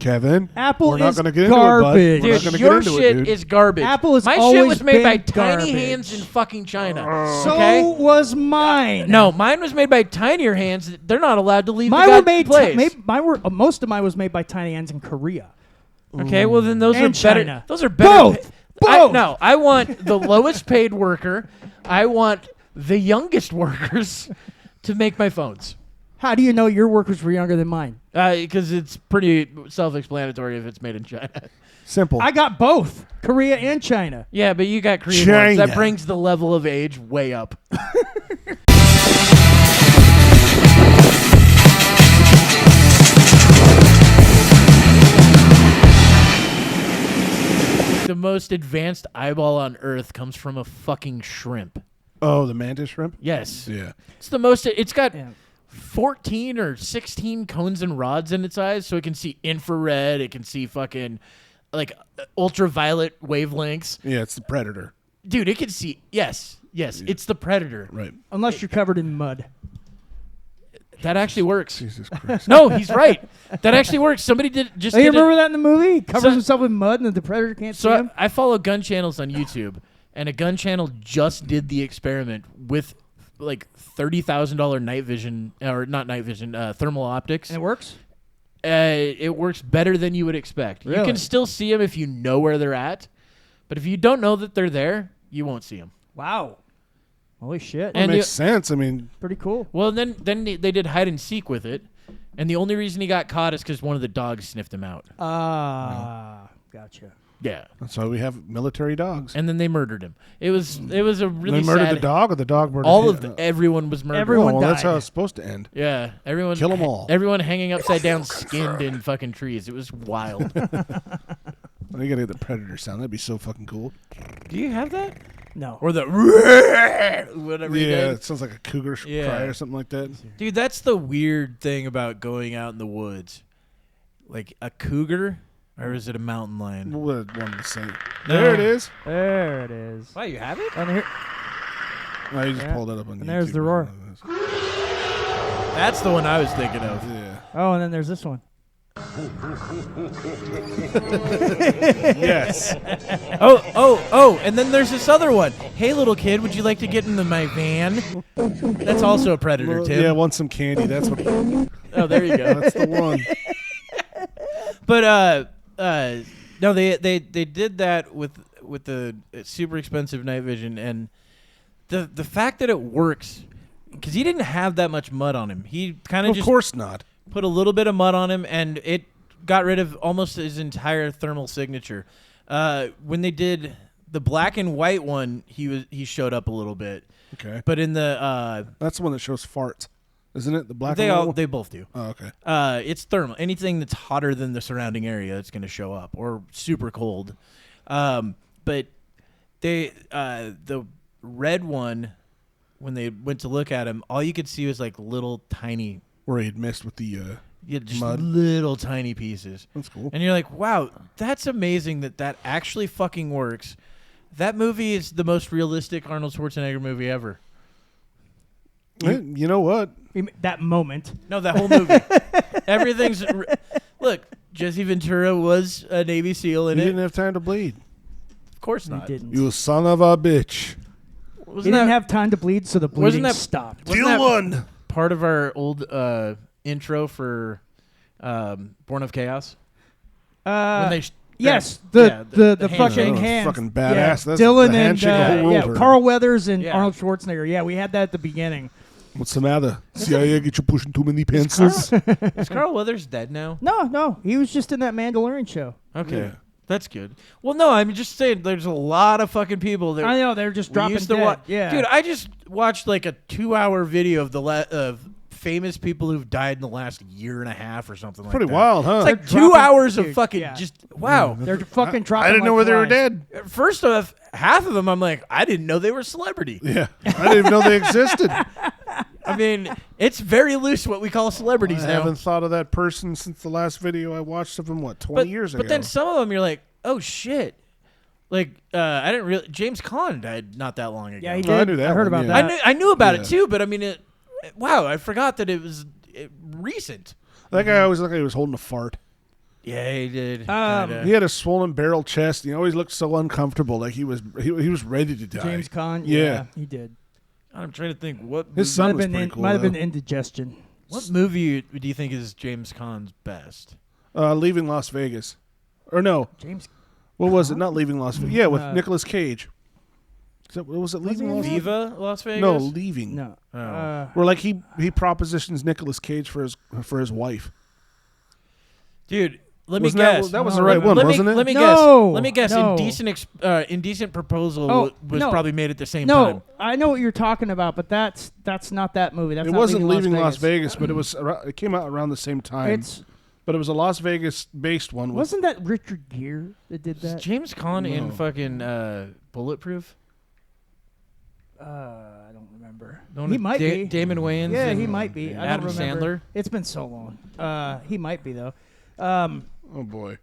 Kevin. Apple We're not is going to get into garbage. it, bud. We're not Dude, gonna your get into shit it, dude. is garbage. Apple has My shit always was made by been tiny garbage. hands in fucking China. So okay? was mine. No, mine was made by tinier hands. They're not allowed to leave Mine the were goddamn made. place. Most of mine was made by tiny hands in Korea. Okay, well then those And are better. China. Those are better. Both. Both. No, I want the lowest paid worker. I want the youngest workers to make my phones. How do you know your workers were younger than mine? Because it's pretty self-explanatory if it's made in China. Simple. I got both, Korea and China. Yeah, but you got Korean China. ones. That brings the level of age way up. The most advanced eyeball on Earth comes from a fucking shrimp. Oh, the mantis shrimp? Yes. Yeah. It's the most. It's got Yeah. 14 or 16 cones and rods in its eyes, so it can see infrared. It can see fucking like ultraviolet wavelengths. Yeah, it's the predator. Dude, it can see. Yes, it's the predator. Right. Unless you're covered in mud. That actually works. Jesus Christ. No, he's right. That actually works. Somebody did just. Oh, you did remember it. that in the movie? He covers So- himself in mud and the predator can't see So him? I follow gun channels on YouTube, and a gun channel just did the experiment with like $30,000 night vision, or not night vision, thermal optics. And it works? It works better than you would expect. You Really? can still see them if you know where they're at, but if you don't know that they're there, you won't see them. Wow. Holy shit. And That makes the- sense. I mean, Pretty cool. Well, then they did hide and seek with it, and the only reason he got caught is because one of the dogs sniffed him out. Gotcha. Yeah, that's why we have military dogs. and then they murdered him. It was a really They murdered sad. the dog, or the dog murdered All him? of everyone was murdered. Everyone well, that's died. how it's supposed to end. Yeah, everyone. Kill 'em all. Everyone hanging upside down, skinned in fucking trees. It was wild. You gotta get the predator sound. That'd be so fucking cool. Do you have that? No. Or the whatever you Yeah, did? it sounds like a cougar Yeah. cry or something like that. Dude, that's the weird thing about going out in the woods. Like a cougar, or is it a mountain lion? What one to say? No. There it is. There it is. Wow, you have it? And here, Oh, you just Yeah. pulled it up on And YouTube. there's the roar. That's the one I was thinking of. Yeah. oh, and then there's this one. Yes. Oh, and then there's this other one. Hey, little kid, would you like to get into my van? That's also a predator, Well, Tim. yeah, want some candy. That's what. Oh, there you go. That's the one. But no, they did that with the super expensive night vision, and the fact that it works, because he didn't have that much mud on him. He kind of Of just course not. put a little bit of mud on him, and it got rid of almost his entire thermal signature. When they did the black and white one, he showed up a little bit, Okay. but in the That's the one that shows farts, isn't it? The black and white one? they both do. Oh, okay. It's thermal. Anything that's hotter than the surrounding area, it's going to show up, or super cold. But they the red one, when they went to look at him, all you could see was like little tiny, Where he had missed with the. just Mud. little tiny pieces. That's cool. And you're like, wow, that's amazing that actually fucking works. That movie is the most realistic Arnold Schwarzenegger movie ever. You know what? That moment. No, that whole movie. Everything's... Look, Jesse Ventura was a Navy SEAL in You it. didn't have time to bleed. Of course He not. didn't. You son of a bitch. He Wasn't didn't that have time to bleed, so the bleeding that- stopped. Wasn't that- one. part of our old intro for Born of Chaos? When they Yes, yeah, the hand fucking shake. hands. Fucking badass. Yeah. That's Dylan the handshake the whole and world heard. Carl Weathers and Yeah. Arnold Schwarzenegger. Yeah, we had that at the beginning. What's the matter? CIA get you pushing too many pencils? Is Carl Weathers dead now? No, he was just in that Mandalorian show. Okay. Yeah. That's good. Well, no, I'm just saying there's a lot of fucking people that I know they're just we dropping used to dead. watch. Yeah, Dude, I just watched like a 2-hour video of of famous people who've died in the last year and a half or something like Pretty that. wild, huh? It's like They're 2 dropping- hours of dude, fucking yeah. just wow. they're fucking dropping. I didn't know like where they were flies. dead. First off, half of them I'm like, I didn't know they were celebrity. Yeah. I didn't even know they existed. I mean, it's very loose what we call celebrities I now. haven't thought of that person since the last video I watched of him, 20 years ago? But then some of them you're like, oh shit. Like I didn't really. James Caan died not that long ago. Yeah, he Oh, I did. knew that I heard one, about yeah. that. I knew about Yeah. it too, but I mean, wow, I forgot that it was recent. That guy always looked like he was holding a fart. Yeah, he did. Um, He had a swollen barrel chest. And he always looked so uncomfortable, like he was ready to die. James Caan. Yeah. He did. I'm trying to think what His son was Might pretty cool. have though. been indigestion. what movie do you think is James Caan's best? Leaving Las Vegas, or no? James. What was it? Not Leaving Las Vegas. Yeah, with Uh, Nicolas Cage. What was it? Leaving he Las in Vegas? Viva Las Vegas? No, Leaving. No. Oh. Where like he propositions Nicolas Cage for his wife. Dude, let me Wasn't that- guess. that was the right right one, let wasn't me, it? Let me No, guess. Let me guess. no. Indecent Proposal Oh, was no. probably made at the same No, time. I know what you're talking about, but that's not that movie. That's It not wasn't Leaving Leaving Las Vegas, but it came out around the same time. It's But it was a Las Vegas based one. wasn't that Richard Gere that did Is that? James Caan in No. fucking Bulletproof? I don't remember. Don't He it- might be. Damon Wayans. Yeah, and he might be. I Adam don't remember. Sandler. It's been so long. He might be though. Oh boy.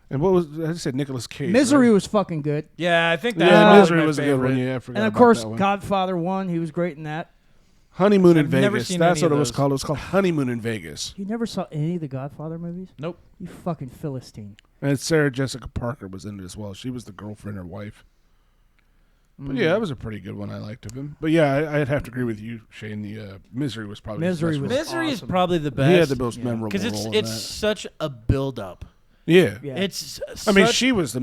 And what was I said? Nicolas Cage. Misery right? was fucking good. Yeah, I think that Yeah, was Misery my was a good one. favorite. Yeah, I forgot And of about course, that one. Godfather 1, he was great in that. Honeymoon in I've never Vegas. seen That's any what of it was those. called. It was called Honeymoon in Vegas. You never saw any of the Godfather movies? Nope. You fucking Philistine. And Sarah Jessica Parker was in it as well. She was the girlfriend or wife. But Mm. yeah, that was a pretty good one. I liked of him. But yeah, I'd have to agree with you, Shane. The Misery was probably his Misery best was role. Misery is awesome. probably the best. He had the most Yeah. memorable because role. it's in that. such a build up. Yeah. Yeah. It's I mean, such- she was the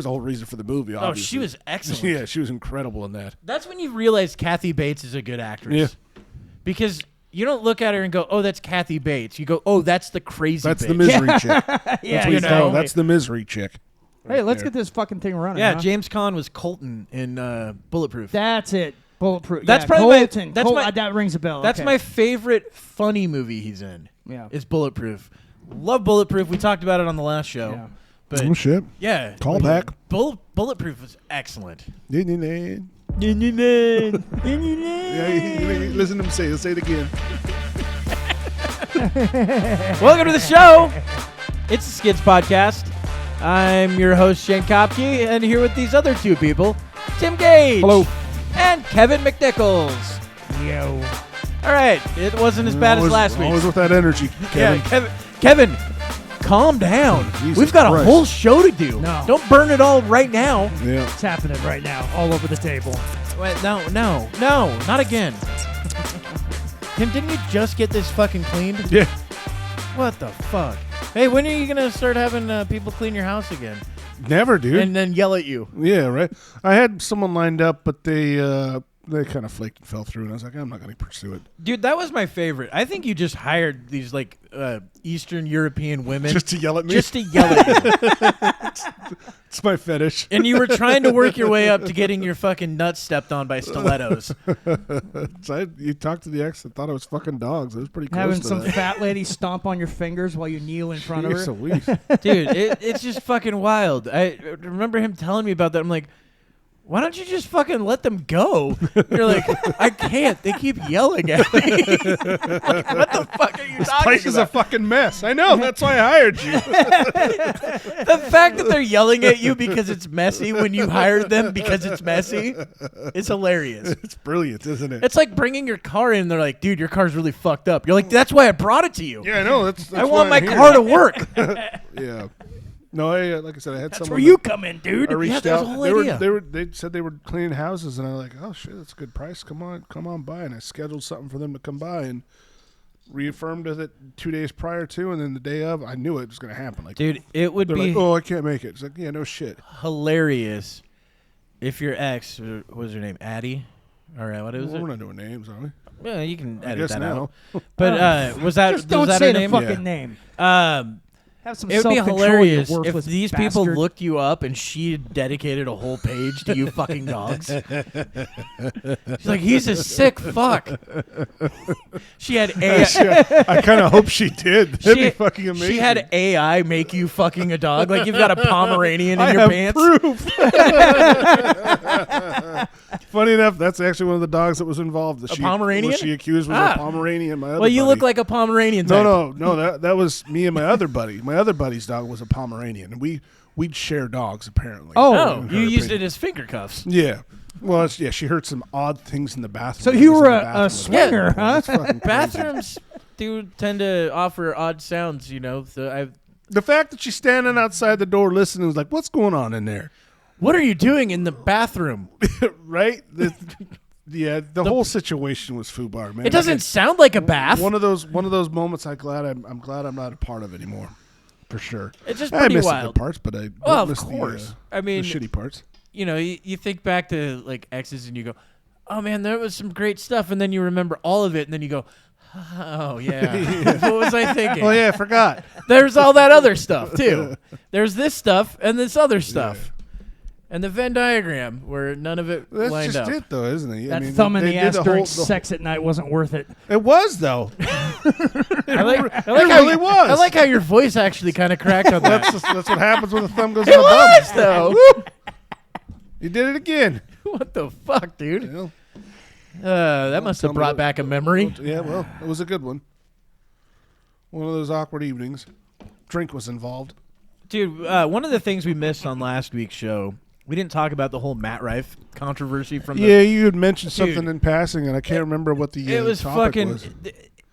whole reason for the movie. oh, Obviously. she was excellent. Yeah, she was incredible in that. That's when you realize Kathy Bates is a good actress. Yeah. Because you don't look at her and go, "Oh, that's Kathy Bates." You go, "Oh, that's the crazy." That's bitch. the Misery chick. That's yeah, what you know. call. That's the Misery chick. Hey, let's there. get this fucking thing running. Yeah, huh? James Caan was Colton in Bulletproof. That's it. Bulletproof. That's yeah, probably my- Colton. that's my- that rings a bell. That's okay. my favorite funny movie he's in. Yeah. Is Bulletproof. Love Bulletproof. We talked about it on the last show. Yeah. But Oh shit! yeah, Call back. Bulletproof was excellent. Yeah, listen to him say it. Say it again. Welcome to the show. It's the Skids Podcast. I'm your host, Shane Kopke, and here with these other two people, Tim Gage. Hello. And Kevin McNichols. Yo. All right. It wasn't as bad as Always- last week. Always with that energy, Kevin. Yeah, Kevin, calm down. Jesus We've got a Christ. whole show to do. No. Don't burn it all right now. Yeah. It's happening right now, all over the table. Wait, no, not again. Tim, didn't you just get this fucking cleaned? Yeah. What the fuck? Hey, when are you gonna start having people clean your house again Never, dude. and then yell at you? Yeah, right. I had someone lined up, but they kind of flaked and fell through, and I was like, I'm not going to pursue it. Dude, that was my favorite. I think you just hired these like Eastern European women Just to yell at me. just to yell at you. It's my fetish. And you were trying to work your way up to getting your fucking nuts stepped on by stilettos. So you talked to the ex that thought I was fucking dogs. It was pretty close Having to some that. fat lady stomp on your fingers while you kneel in front of Jeez her. Louise. Dude, it's just fucking wild. I remember him telling me about that. I'm like, why don't you just fucking let them go? You're like, I can't. They keep yelling at me. What the fuck are you talking Place is a about? fucking mess. I know. That's why I hired you. The fact that they're yelling at you because it's messy when you hired them because it's messy is hilarious. It's brilliant, isn't it? It's like bringing your car in. They're like, dude, your car's really fucked up. You're like, that's why I brought it to you. Yeah, I know. That's I want why my I'm car here. to work. Yeah. No, like I said, I had That's someone. where you come in, dude. I reached that was out. the whole They idea. they said they were cleaning houses, and I was like, oh shit, that's a good price. Come on by. And I scheduled something for them to come by and reaffirmed it 2 days prior to, and then the day of, I knew it was going to happen. Like, Dude, it would they're be like, oh, I can't make it. It's like, yeah, no shit. hilarious if your ex, what was her name, Addie? All right, what is Well, we're it? not doing names, are we? Yeah, you can I edit guess that now. out. But was that Just don't was that say her the name? fucking Yeah. name. It Have some would be self-control, hilarious you if worthless these people bastard. looked you up and she had dedicated a whole page to you fucking dogs. She's like, he's a sick fuck. She had AI. I kind of hope she did. That'd be She- fucking amazing. She had AI make you fucking a dog. Like you've got a Pomeranian in I your have pants. proof. Funny enough, that's actually one of the dogs that was involved. That A Pomeranian? What she accused was Ah. a Pomeranian. My other Well, you buddy. look like a Pomeranian type. No. That was me and my other buddy. My other buddy's dog was a Pomeranian, and we'd share dogs apparently. Oh, In you her used opinion. it as finger cuffs. Yeah. Well, she heard some odd things in the bathroom. So It you was were in the a bathroom with swinger, her. huh? It's fucking crazy. Bathrooms do tend to offer odd sounds, you know. So The fact that she's standing outside the door listening was like, what's going on in there? What are you doing in the bathroom? Right? The whole situation was FUBAR, man. It doesn't sound like a bath. One of those moments. I'm glad I'm not a part of anymore, for sure. It's just I pretty miss the wild. good parts, but I Well, don't of miss course. the I mean, shitty parts. you know, you think back to like exes and you go, oh man, there was some great stuff, and then you remember all of it, and then you go, oh yeah, what was I thinking? Oh yeah, I forgot. There's all that other stuff too. There's this stuff and this other stuff, and the Venn diagram where none of it That's lined just up. it, though, isn't it? That thumb in they the did ass during whole- sex at night wasn't worth it. It was though. I like It how really you- was. I like how your voice actually kind of cracked on that. That's what happens when the thumb goes It in the was bum. though. You did it again. What the fuck, dude? You know? That must tell have me brought what- back a memory. Yeah, well, it was a good one. One of those awkward evenings. Drink was involved. Dude, one of the things we missed on last week's show, we didn't talk about the whole Matt Rife controversy from the. Yeah, you had mentioned Dude. something in passing, and I can't remember what the It was topic fucking. was.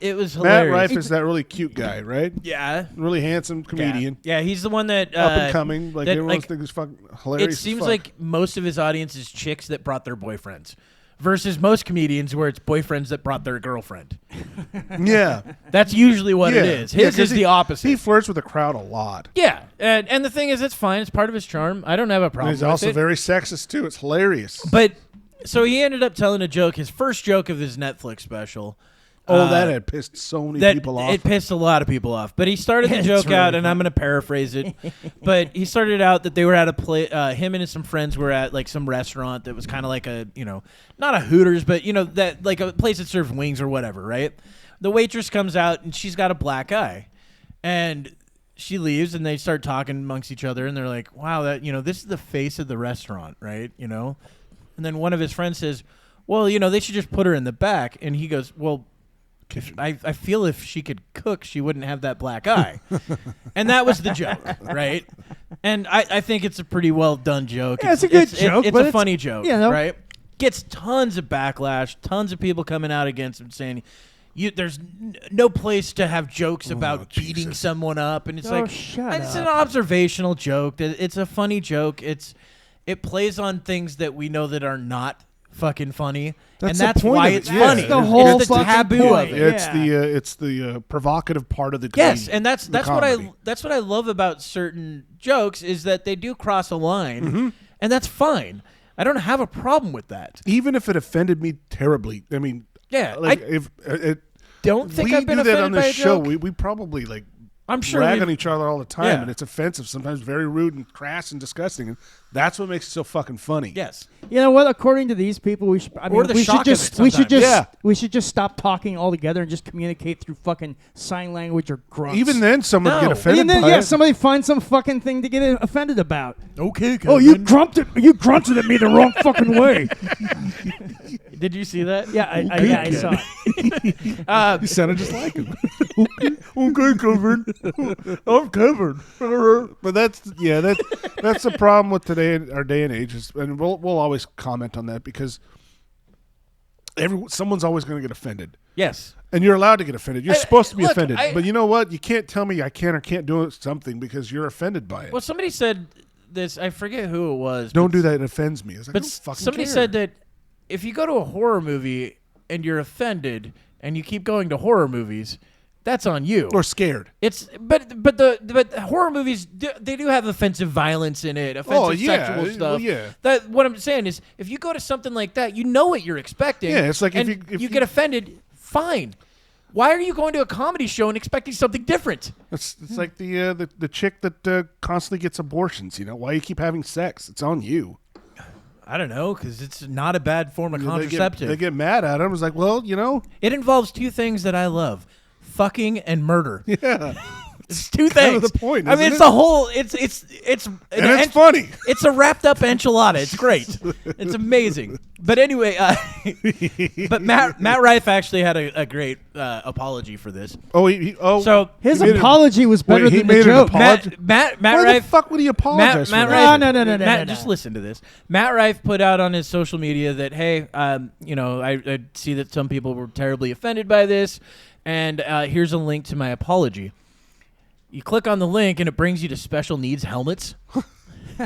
It was Matt hilarious. Rife is that really cute guy, right? Yeah. Really handsome comedian. Yeah, he's the one that Up and coming. Like, that, everyone like, thinks he's fucking hilarious. It as seems fuck. like most of his audience is chicks that brought their boyfriends, versus most comedians where it's boyfriends that brought their girlfriend. Yeah. That's usually what it Yeah. is. Yeah, His 'cause is the opposite. He flirts with the crowd a lot. Yeah, and the thing is, it's fine. It's part of his charm. I don't have a And problem he's with also it. very sexist, too. It's hilarious. But so he ended up telling a joke, his first joke of his Netflix special. That had pissed so many That people off. it pissed a lot of people off. But he started the It's joke really out, and I'm going to paraphrase it. But he started out that they were at a play. Him and some friends were at like some restaurant that was kind of like a, you know, not a Hooters, but you know that like a place that served wings or whatever, right? The waitress comes out and she's got a black eye, and she leaves, and they start talking amongst each other, and they're like, "Wow, that, you know, this is the face of the restaurant, right?" You know, and then one of his friends says, "Well, you know, they should just put her in the back," and he goes, "Well, I feel if she could cook, she wouldn't have that black eye." And that was the joke, right? And I think it's a pretty well done joke. Yeah, it's a good joke, It's but a funny joke, you know. right? Gets tons of backlash, tons of people coming out against him saying, there's no place to have jokes about beating Jesus. someone up. And it's Oh, like, shut it's up. an observational joke. It's a funny joke. It plays on things that we know that are not fucking funny. That's and the that's point why of it, it's yeah. funny. That's the whole it's the fucking taboo point. of it. It's the provocative part of the Yes, comedy. and that's the what comedy. I love about certain jokes is that they do cross a line, and that's fine. I don't have a problem with that. Even if it offended me terribly. I mean, Yeah, like I if it, don't think we I've been do that offended on by a this show, joke. we probably like I'm sure rag we've- on each other all the time, Yeah. and it's offensive, sometimes very rude and crass and disgusting, and that's what makes it so fucking funny. Yes. You know what? According to these people, we should. I mean, Or the we shock should just. of it We should sometimes. just. Yeah. We should just stop talking altogether and just communicate through fucking sign language or grunts. Even then, someone would No. get offended And then, by yeah, it. somebody find some fucking thing to get offended about. Okay. Oh, you grunted at me the wrong fucking way. Did you see that? Yeah, I saw it. You sounded just like him. Okay, Kevin. I'm Kevin. But that's the problem with our day and age, and we'll always comment on that because someone's always going to get offended, Yes. and you're allowed to get offended. You're supposed to be look, offended, but you know what? You can't tell me I can or can't do something because you're offended by it. Well, somebody said this. I forget who it was. Don't but do that. It offends me. I was like, But I don't fucking somebody care. said that if you go to a horror movie and you're offended and you keep going to horror movies, that's on you. or scared. It's but horror movies they do have offensive violence in it, offensive sexual stuff. Well, yeah. That what I'm saying is if you go to something like that, you know what you're expecting. Yeah, it's like if and you- you get offended, fine. Why are you going to a comedy show and expecting something different? It's like the chick that constantly gets abortions. You know, why you keep having sex? It's on you. I don't know, because it's not a bad form of They contraceptive. get mad at him. It's like, well, you know, It involves two things that I love: fucking and murder. yeah. It's two kind of things. the point, I mean, isn't it's it? the whole. It's And it's funny. It's a wrapped up enchilada. It's great. It's amazing. But anyway, but Matt Rife actually had a great apology for this. Oh, So His He made apology was better he than made the an joke. apology. Matt Why the Rife. fuck would he apologize Matt for Rife. that? No. Matt, just listen to this. Matt Rife put out on his social media that, hey, you know, I see that some people were terribly offended by this, and here's a link to my apology. You click on the link and it brings you to special needs helmets. I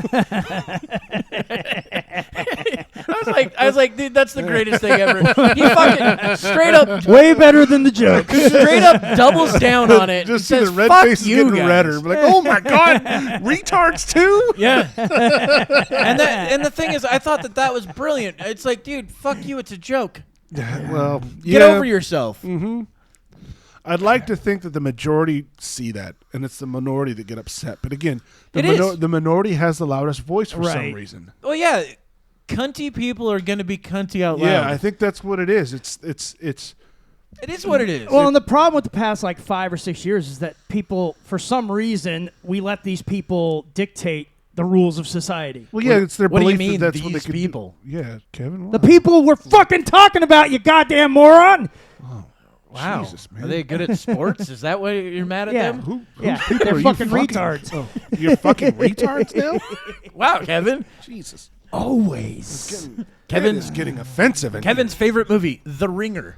was like, dude, that's the greatest thing ever. He fucking straight up, Way better than the joke. straight up doubles down on it. Just and see says, the red "Fuck faces you getting guys." redder. Like, oh my god, retards too. Yeah. and the thing is, I thought that was brilliant. It's like, dude, fuck you. It's a joke. Well, Get over yourself. Mm-hmm. I'd like to think that the majority see that, and it's the minority that get upset. But again, the minority has the loudest voice for some Right. reason. Well, yeah, cunty people are going to be cunty out loud. Yeah, I think that's what it is. It's It is what it is. Well, and the problem with the past like 5 or 6 years is that people, for some reason, we let these people dictate the rules of society. well, yeah, it's their what do you belief mean, that that's what they these could people? do. Yeah, Kevin. The What? people we're fucking talking about, you goddamn moron. Wow. Jesus, man. Are they good at sports? Is that why you're mad at Yeah. them? Who? Yeah, whose people they're are you fucking fucking? retards. Oh, you're fucking retards now. Wow, Kevin. Jesus, Always. Kevin's getting offensive. in Kevin's favorite movie, The Ringer.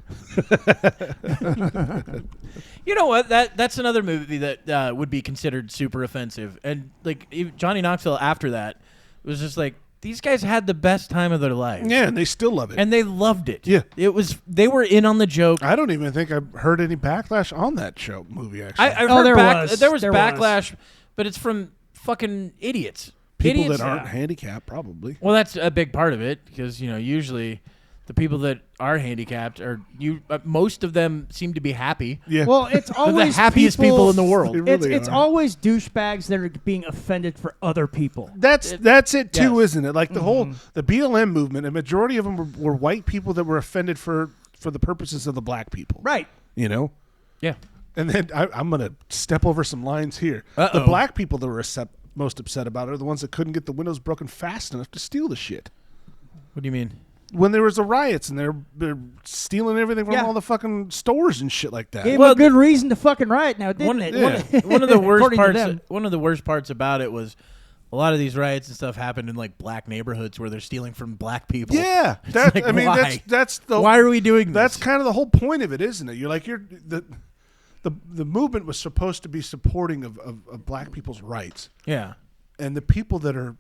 You know what? That's another movie that would be considered super offensive. And like Johnny Knoxville after that was just like, these guys had the best time of their lives. here. Yeah, and they still love it. And they loved it. Yeah. They were in on the joke. I don't even think I've heard any backlash on that show movie. Actually, I've Oh, heard there there was. was There was. backlash, but it's from fucking idiots. people idiots, that aren't handicapped probably. Well, that's a big part of it because usually the people that are handicapped are most of them seem to be happy. Yeah. Well, it's They're always the happiest people in the world. They really it's are. always douchebags that are being offended for other people. That's it too, yes. isn't it? Like the whole the BLM movement, a majority of them were white people that were offended for the purposes of the black people. Right. You know. Yeah. And then I'm gonna step over some lines here. Uh-oh. The black people that were most upset about it are the ones that couldn't get the windows broken fast enough to steal the shit. What do you mean? When there was the riots and they're stealing everything from Yeah. all the fucking stores and shit like that. Gave Well, them a good reason to fucking riot now, didn't it? yeah. One of the worst According to parts. them. One of the worst parts about it was a lot of these riots and stuff happened in like black neighborhoods where they're stealing from black people. Yeah, It's that, like, I mean why? that's the Why are we doing this? That's kind of the whole point of it, isn't it? You're like the movement was supposed to be supporting of black people's rights, yeah. and the people that are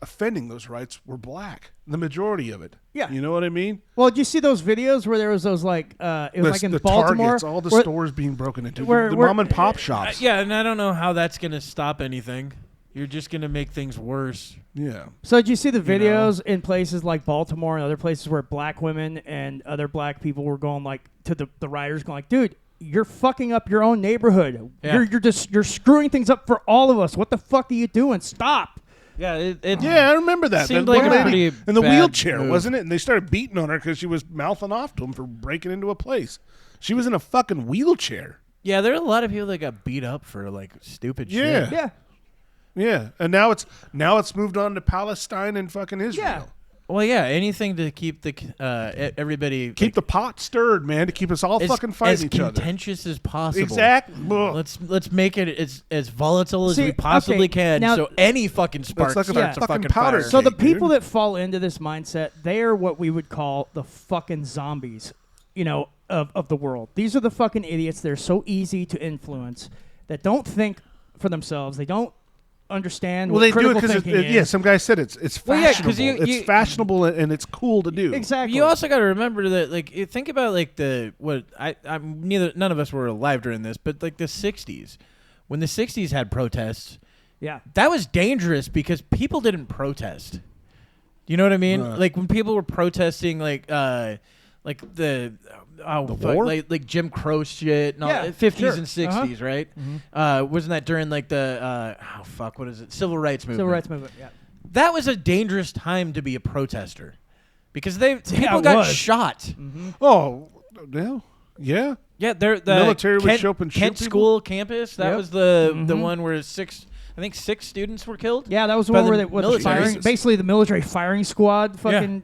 offending those rights were black. The majority of it. Yeah. You know what I mean? Well, did you see those videos where there was those like it was like in the Baltimore, Targets, all the where- stores being broken into, where- the where- mom and pop shops. Yeah, and I don't know how that's gonna stop anything. You're just gonna make things worse. Yeah. So did you see the You know. videos in places like Baltimore and other places where black women and other black people were going like to the rioters going like, dude, you're fucking up your own neighborhood. Yeah. You're screwing things up for all of us. What the fuck are you doing? Stop. Yeah, it Yeah, I remember that. Seemed The like one a lady pretty in the bad wheelchair, move. wasn't it? And they started beating on her because she was mouthing off to him for breaking into a place. She was in a fucking wheelchair. Yeah, there are a lot of people that got beat up for like stupid Yeah. shit. Yeah. Yeah, and now it's moved on to Palestine and fucking Israel. Yeah. Well, yeah, anything to keep the everybody Keep the pot stirred, man, to keep us all as, fucking fighting as each other. contentious as possible. Exactly. Let's make it as volatile as See, we possibly okay, can, now- so any fucking spark like a starts a fucking fucking powder fire. So the Dude. people that fall into this mindset, they are what we would call the fucking zombies, of the world. These are the fucking idiots. They're so easy to influence that don't think for themselves. They don't understand Well, what they do it critical because thinking is. yeah, some guy said it's Well, yeah, fashionable. 'cause you- It's fashionable and it's cool to do. Exactly. You also got to remember that, like, you think about like none of us were alive during this, but like the '60s, when the '60s had protests, yeah. that was dangerous because people didn't protest. You know what I mean? Right. Like when people were protesting, like the war? like Jim Crow shit, and all Yeah, 50s sure. and 60s, right? Wasn't that during like the what is it? Civil rights movement. Civil rights movement. Yeah. That was a dangerous time to be a protester because people it got was. shot. Oh, yeah. Yeah, the Military would Kent, show up and shoot Kent people? School campus. That Yep. was the one where six students were killed. Yeah, that was the By one the where the military. firing, Jesus. basically the military firing squad fucking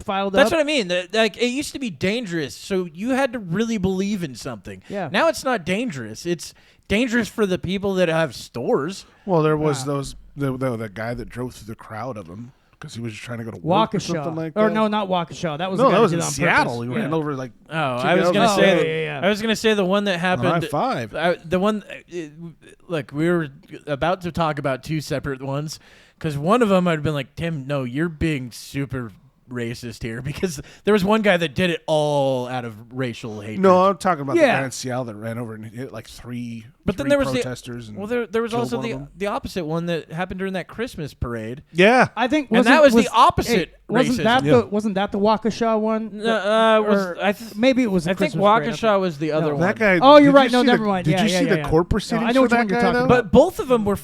filed That's up. what I mean. Like it used to be dangerous, so you had to really believe in something. Yeah. Now it's not dangerous. It's dangerous for the people that have stores. Well, there was Wow. that guy that drove through the crowd of them because he was just trying to go to work or something Waukesha. like that. Or no, not Waukesha. That was no, the guy that was who in did it on Seattle. purpose. He ran over like. Oh, I was gonna Oh, say. yeah. I was gonna say the one that High happened. five. The one. Look, we were about to talk about two separate ones because one of them I'd been like, Tim, no, you're being super racist here because there was one guy that did it all out of racial hatred. No, I'm talking about the Yeah. guy in Seattle that ran over and hit like three. But then three there was protesters. well, there was killed also one of them. the opposite one that happened during that Christmas parade. Yeah, I think, And that was the opposite Hey, wasn't racism. that Yeah. wasn't that the Waukesha one? Maybe it was. I think Waukesha was the other No. one. that guy. Oh, you're did right. you No, see never the- mind. Did Yeah, you yeah, see yeah, the yeah. court No, proceedings I know for which that one you're guy? talking though? about. But both of them were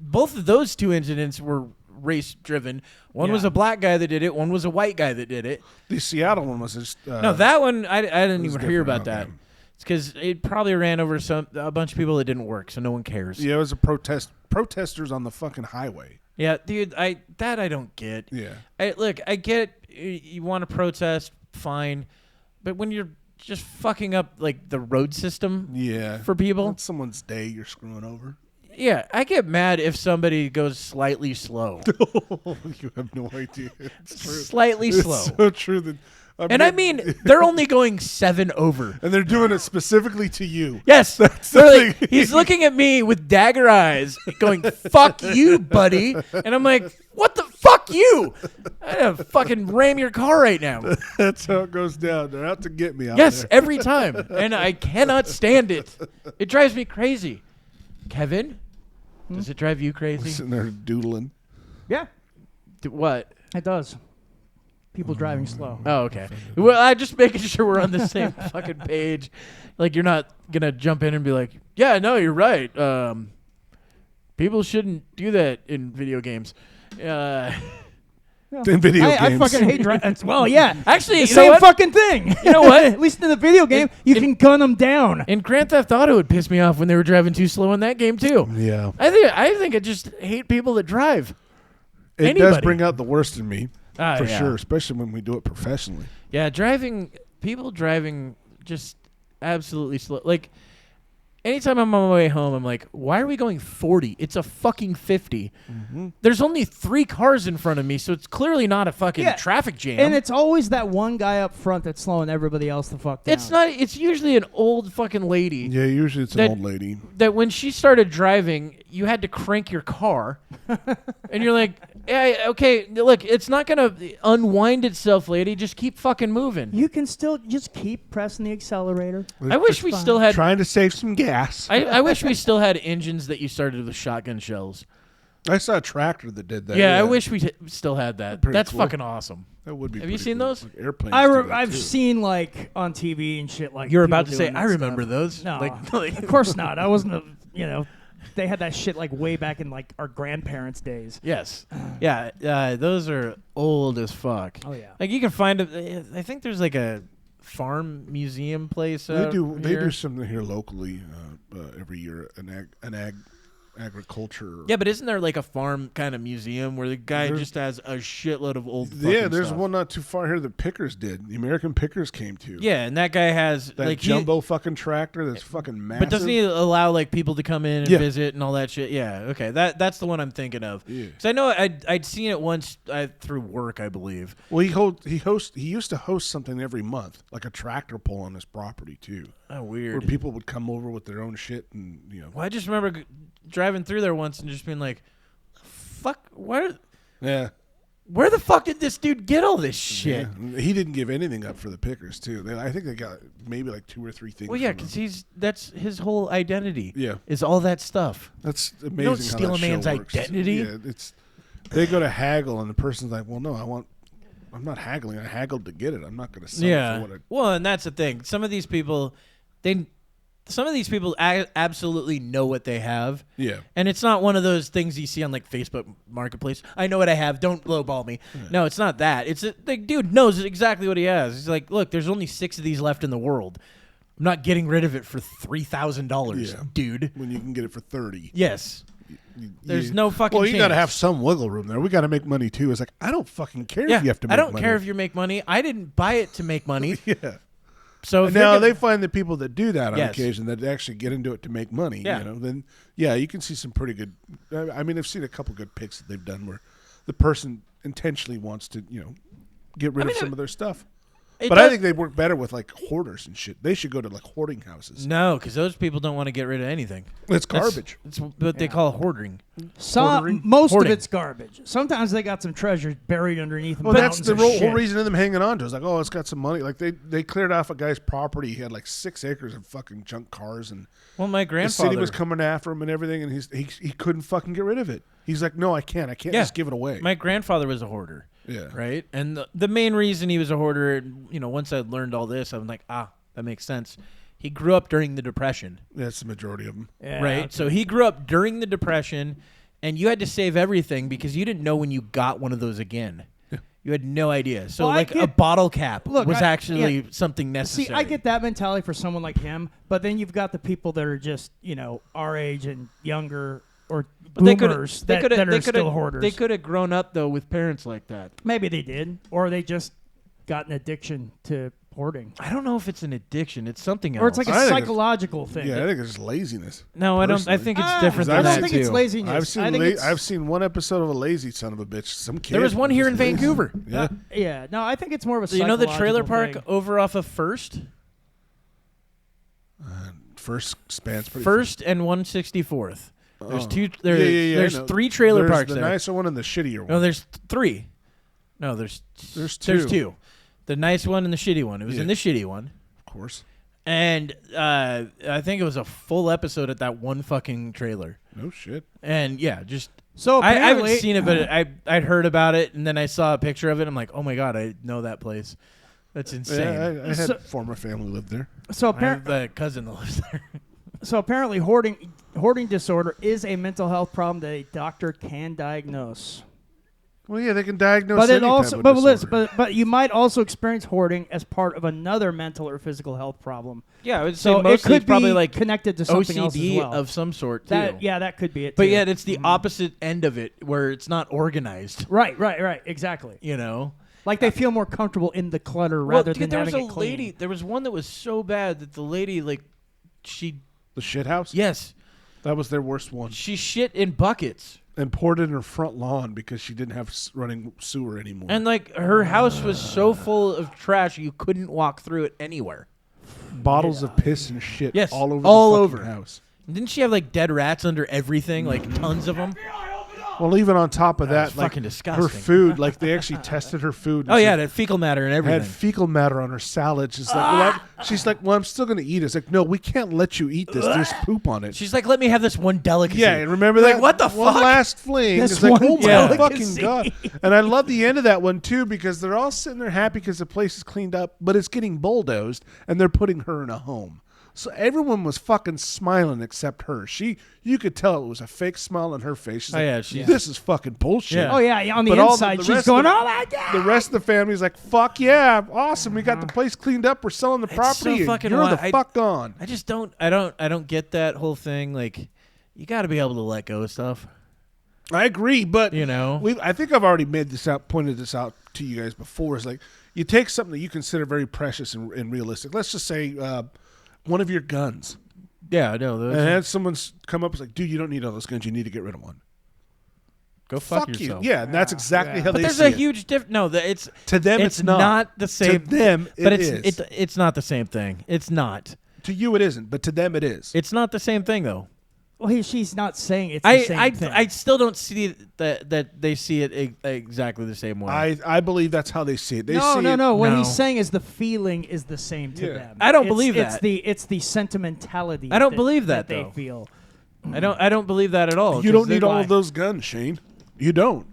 both of those two incidents were race driven. One was Yeah. a black guy that did it. One was a white guy that did it. The Seattle one was just. No, that one I didn't was even hear different. about that. Okay. It's because it probably ran over a bunch of people that didn't work, so no one cares. Yeah, it was a protesters on the fucking highway. Yeah, dude, I don't get. Yeah. Look, I get you want to protest, fine, but when you're just fucking up like the road system Yeah. for people, That's someone's day you're screwing over. yeah, I get mad if somebody goes slightly slow, You have no idea. It's true. slightly It's slow. so true that. And I mean, they're only going 7 over. and they're doing it specifically to you. Yes, the they're like, thing. he's looking at me with dagger eyes, going "fuck you, buddy," and I'm like, "What the fuck you? I'm gonna fucking ram your car right now." That's how it goes down. They're out to get me out Yes, there. every time, and I cannot stand it. It drives me crazy. Kevin, does it drive you crazy? Sitting there doodling. Yeah, What? it does. People driving slow. Oh, okay. Well, I just making sure we're on the same fucking page. Like you're not gonna jump in and be like, "Yeah, no, you're right. People shouldn't do that in video games." In video I games. fucking hate driving. Well, yeah. Actually, The you know same what? fucking thing. You know what? At least in the video game, you can gun them down. In Grand Theft Auto, it pissed me off when they were driving too slow in that game too. Yeah. I think I just hate people that drive. It does Anybody. bring out the worst in me. For Yeah. sure. Especially when we do it professionally. Yeah, people driving just absolutely slow. Like, anytime I'm on my way home, I'm like, why are we going 40? It's a fucking 50. There's only 3 cars in front of me, so it's clearly not a fucking Yeah. traffic jam. And it's always that one guy up front that's slowing everybody else the fuck down. It's not. It's usually an old fucking lady Yeah, usually it's an That- old lady. that when she started driving, you had to crank your car, and you're like, yeah, okay, look, it's not gonna unwind itself, lady. Just keep fucking moving. You can still just keep pressing the accelerator. I wish we fine. still had. Trying to save some gas. I wish we still had engines that you started with shotgun shells. I saw a tractor that did that. Yeah, I wish we still had that. Pretty That's cool. fucking awesome. That would be. Have you pretty seen cool. those? Like airplanes. do that, I've too. seen like on TV and shit like. You were people about to say, doing that I remember stuff. those. No, Like- of course not. I wasn't. They had that shit like way back in like our grandparents' days. Yes. Yeah. Those are old as fuck. Oh yeah. Like you can find it. I think there's like a farm museum place. They do. They here. do something here locally every year. An agriculture. Yeah, but isn't there like a farm kind of museum where the guy There's- just has a shitload of old? Yeah, fucking there's stuff? one not too far here that Pickers did. The American Pickers came to. Yeah, and that guy has That like jumbo fucking tractor that's fucking massive. But doesn't he allow like people to come in and Yeah. visit and all that shit? Yeah, okay, that's the one I'm thinking of. Yeah. Because I know I'd seen it once through work, I believe. Well, he used to host something every month, like a tractor pull on his property too, Oh, where weird. people would come over with their own shit and Well, I just remember driving through there once and just being like, "Fuck, where yeah. the fuck did this dude get all this shit?" Yeah. He didn't give anything up for the Pickers too. I think they got maybe like 2 or 3 things. Well, yeah, from them. because that's his whole identity. Yeah. is all that stuff. That's amazing. don't how steal that a man's show works. identity. Yeah, they go to haggle and the person's like, "Well, no, I'm not haggling. I haggled to get it. I'm not going to sell it Yeah. for what Well, and that's the thing. Some of these people absolutely know what they have. Yeah. And it's not one of those things you see on like Facebook Marketplace. I know what I have. Don't lowball me. No, it's not that. It's like, dude knows exactly what he has. He's like, look, there's only 6 of these left in the world. I'm not getting rid of it for $3,000, Yeah. dude. when you can get it for 30. Yes. There's no fucking Well, you got to chance. have some wiggle room there. We got to make money too. It's like I don't fucking care Yeah. if you have to. Make I don't money. care if you make money. I didn't buy it to make money. Yeah. So if Now you're they gonna- find the people that do that on Yes. occasion that actually get into it to make money. Yeah. Then yeah, you can see some pretty good. I mean, I've seen a couple good picks that they've done where the person intentionally wants to, get rid of some of their stuff. It But I does- think they work better with like hoarders and shit. They should go to like hoarding houses. no, because those people don't want to get rid of anything. It's That's- garbage. It's what they call hoarding. Most Hoarding. of it's garbage. Sometimes they got some treasures buried underneath Well, that's mountains the of whole shit. reason of them hanging on to it. It's like, oh, it's got some money. Like they cleared off a guy's property. He had like 6 acres of fucking junk cars, and Well, my the grandfather city was coming after him and everything, and he couldn't fucking get rid of it. He's like, no, I can't. I can't Yeah. just give it away. My grandfather was a hoarder. Yeah. Right? And the main reason he was a hoarder, once I learned all this, I'm like, that makes sense. He grew up during the Depression, That's the majority of them. Yeah, right? okay. So he grew up during the Depression, and you had to save everything because you didn't know when you got one of those again. You had no idea. So, Well, I like, a get- bottle cap Look, was I- actually yeah. something necessary. See, I get that mentality for someone like him, but then you've got the people that are just, our age and younger or boomers that are still hoarders. They could have grown up, though, with parents like that. Maybe they did, or they just got an addiction to hoarding. I don't know if it's an addiction. It's something else. Or it's like I a think it's- psychological thing. Yeah, I think it's just laziness. No, I don't. I personally. think it's Ah, different I than don't that, think too. it's laziness. I've seen I think it's- I've seen one episode of a lazy son of a bitch. Some kid. There was one here in just lazy. Vancouver. Yeah. Yeah, no, I think it's more of a So you know the trailer psychological park thing. over off of First? First spans pretty. First and 164th. There's Oh. two. Yeah, There's, yeah, yeah, I there's know. 3 trailer There's parks the there. nicer one and the shittier one. No, there's 3. No, there's There's There's two. 2. The nice one and the shitty one. It was in the shitty one. Of course. And I think it was a full episode at that one fucking trailer. No shit. And yeah, just So I haven't apparently, seen it, but I'd heard about it, and then I saw a picture of it. I'm like, oh my god, I know that place. That's insane. Yeah, I had So- former family lived there. so I have apparently, the cousin that lives there. so apparently, hoarding disorder is a mental health problem that a doctor can diagnose. Well, yeah, they can diagnose. But it any also, type but of listen, disorder. but you might also experience hoarding as part of another mental or physical health problem. Yeah, I would say So it mostly could it's probably be like connected to something else as OCD well. of some sort too. that could be it. But too. yet it's the opposite end of it where it's not organized. right, exactly. You know, Like they feel more comfortable in the clutter rather dude, than there was having a it clean. lady. There was one that was so bad that the lady she the shit house. yes That was their worst one. she shit in buckets. And poured it in her front lawn because she didn't have running sewer anymore. And her house was so full of trash you couldn't walk through it anywhere. bottles of piss and shit Yes, all over all the over. fucking house. And didn't she have dead rats under everything, tons of them? Well, even on top of That's that, like fucking her disgusting. food, they actually tested her food. Oh yeah, it had fecal matter and everything. had fecal matter on her salad. She's like, she's like, well, I'm still gonna eat it. It's like, no, we can't let you eat this. There's poop on it. She's like, let me have this one delicacy. Yeah, and remember Like, that? what the one fuck? last fling. This It's like, one oh my delicacy. fucking god! And I love the end of that one too because they're all sitting there happy because the place is cleaned up, but it's getting bulldozed, and they're putting her in a home. So everyone was fucking smiling except her. You could tell it was a fake smile on her face. She's Oh, like, yeah, she's- this is fucking bullshit. Yeah. Oh yeah, on the But all inside the she's rest going, of the- "Oh my god!" The rest of the family's like, fuck yeah, awesome. We got the place cleaned up. We're selling the so property. and fucking you're wild. the fuck gone. I just don't. I don't get that whole thing. You got to be able to let go of stuff. I agree, but You know. I think I've already pointed this out to you guys before. Is you take something that you consider very precious and realistic. Let's just say one of your guns, Yeah, I know. and had someone come up and like, dude, you don't need all those guns. You need to get rid of one. Go fuck you. yourself. Yeah, and that's exactly how But they there's see a it. huge difference. No, it's To them, it's not. the same. To them, but it it's is. it's not the same thing. It's not. To you, it isn't, but to them, it is. It's not the same thing though. Well, she's not saying it's the same thing. I still don't see that they see it exactly the same way. I believe that's how they see it. They no, see no, it, no. What No. he's saying is the feeling is the same to Yeah. them. I don't It's- believe it's that. It's the sentimentality. I don't believe that, they though. feel. I don't believe that at all. You 'cause don't need they're- all of those guns, Shane. You don't.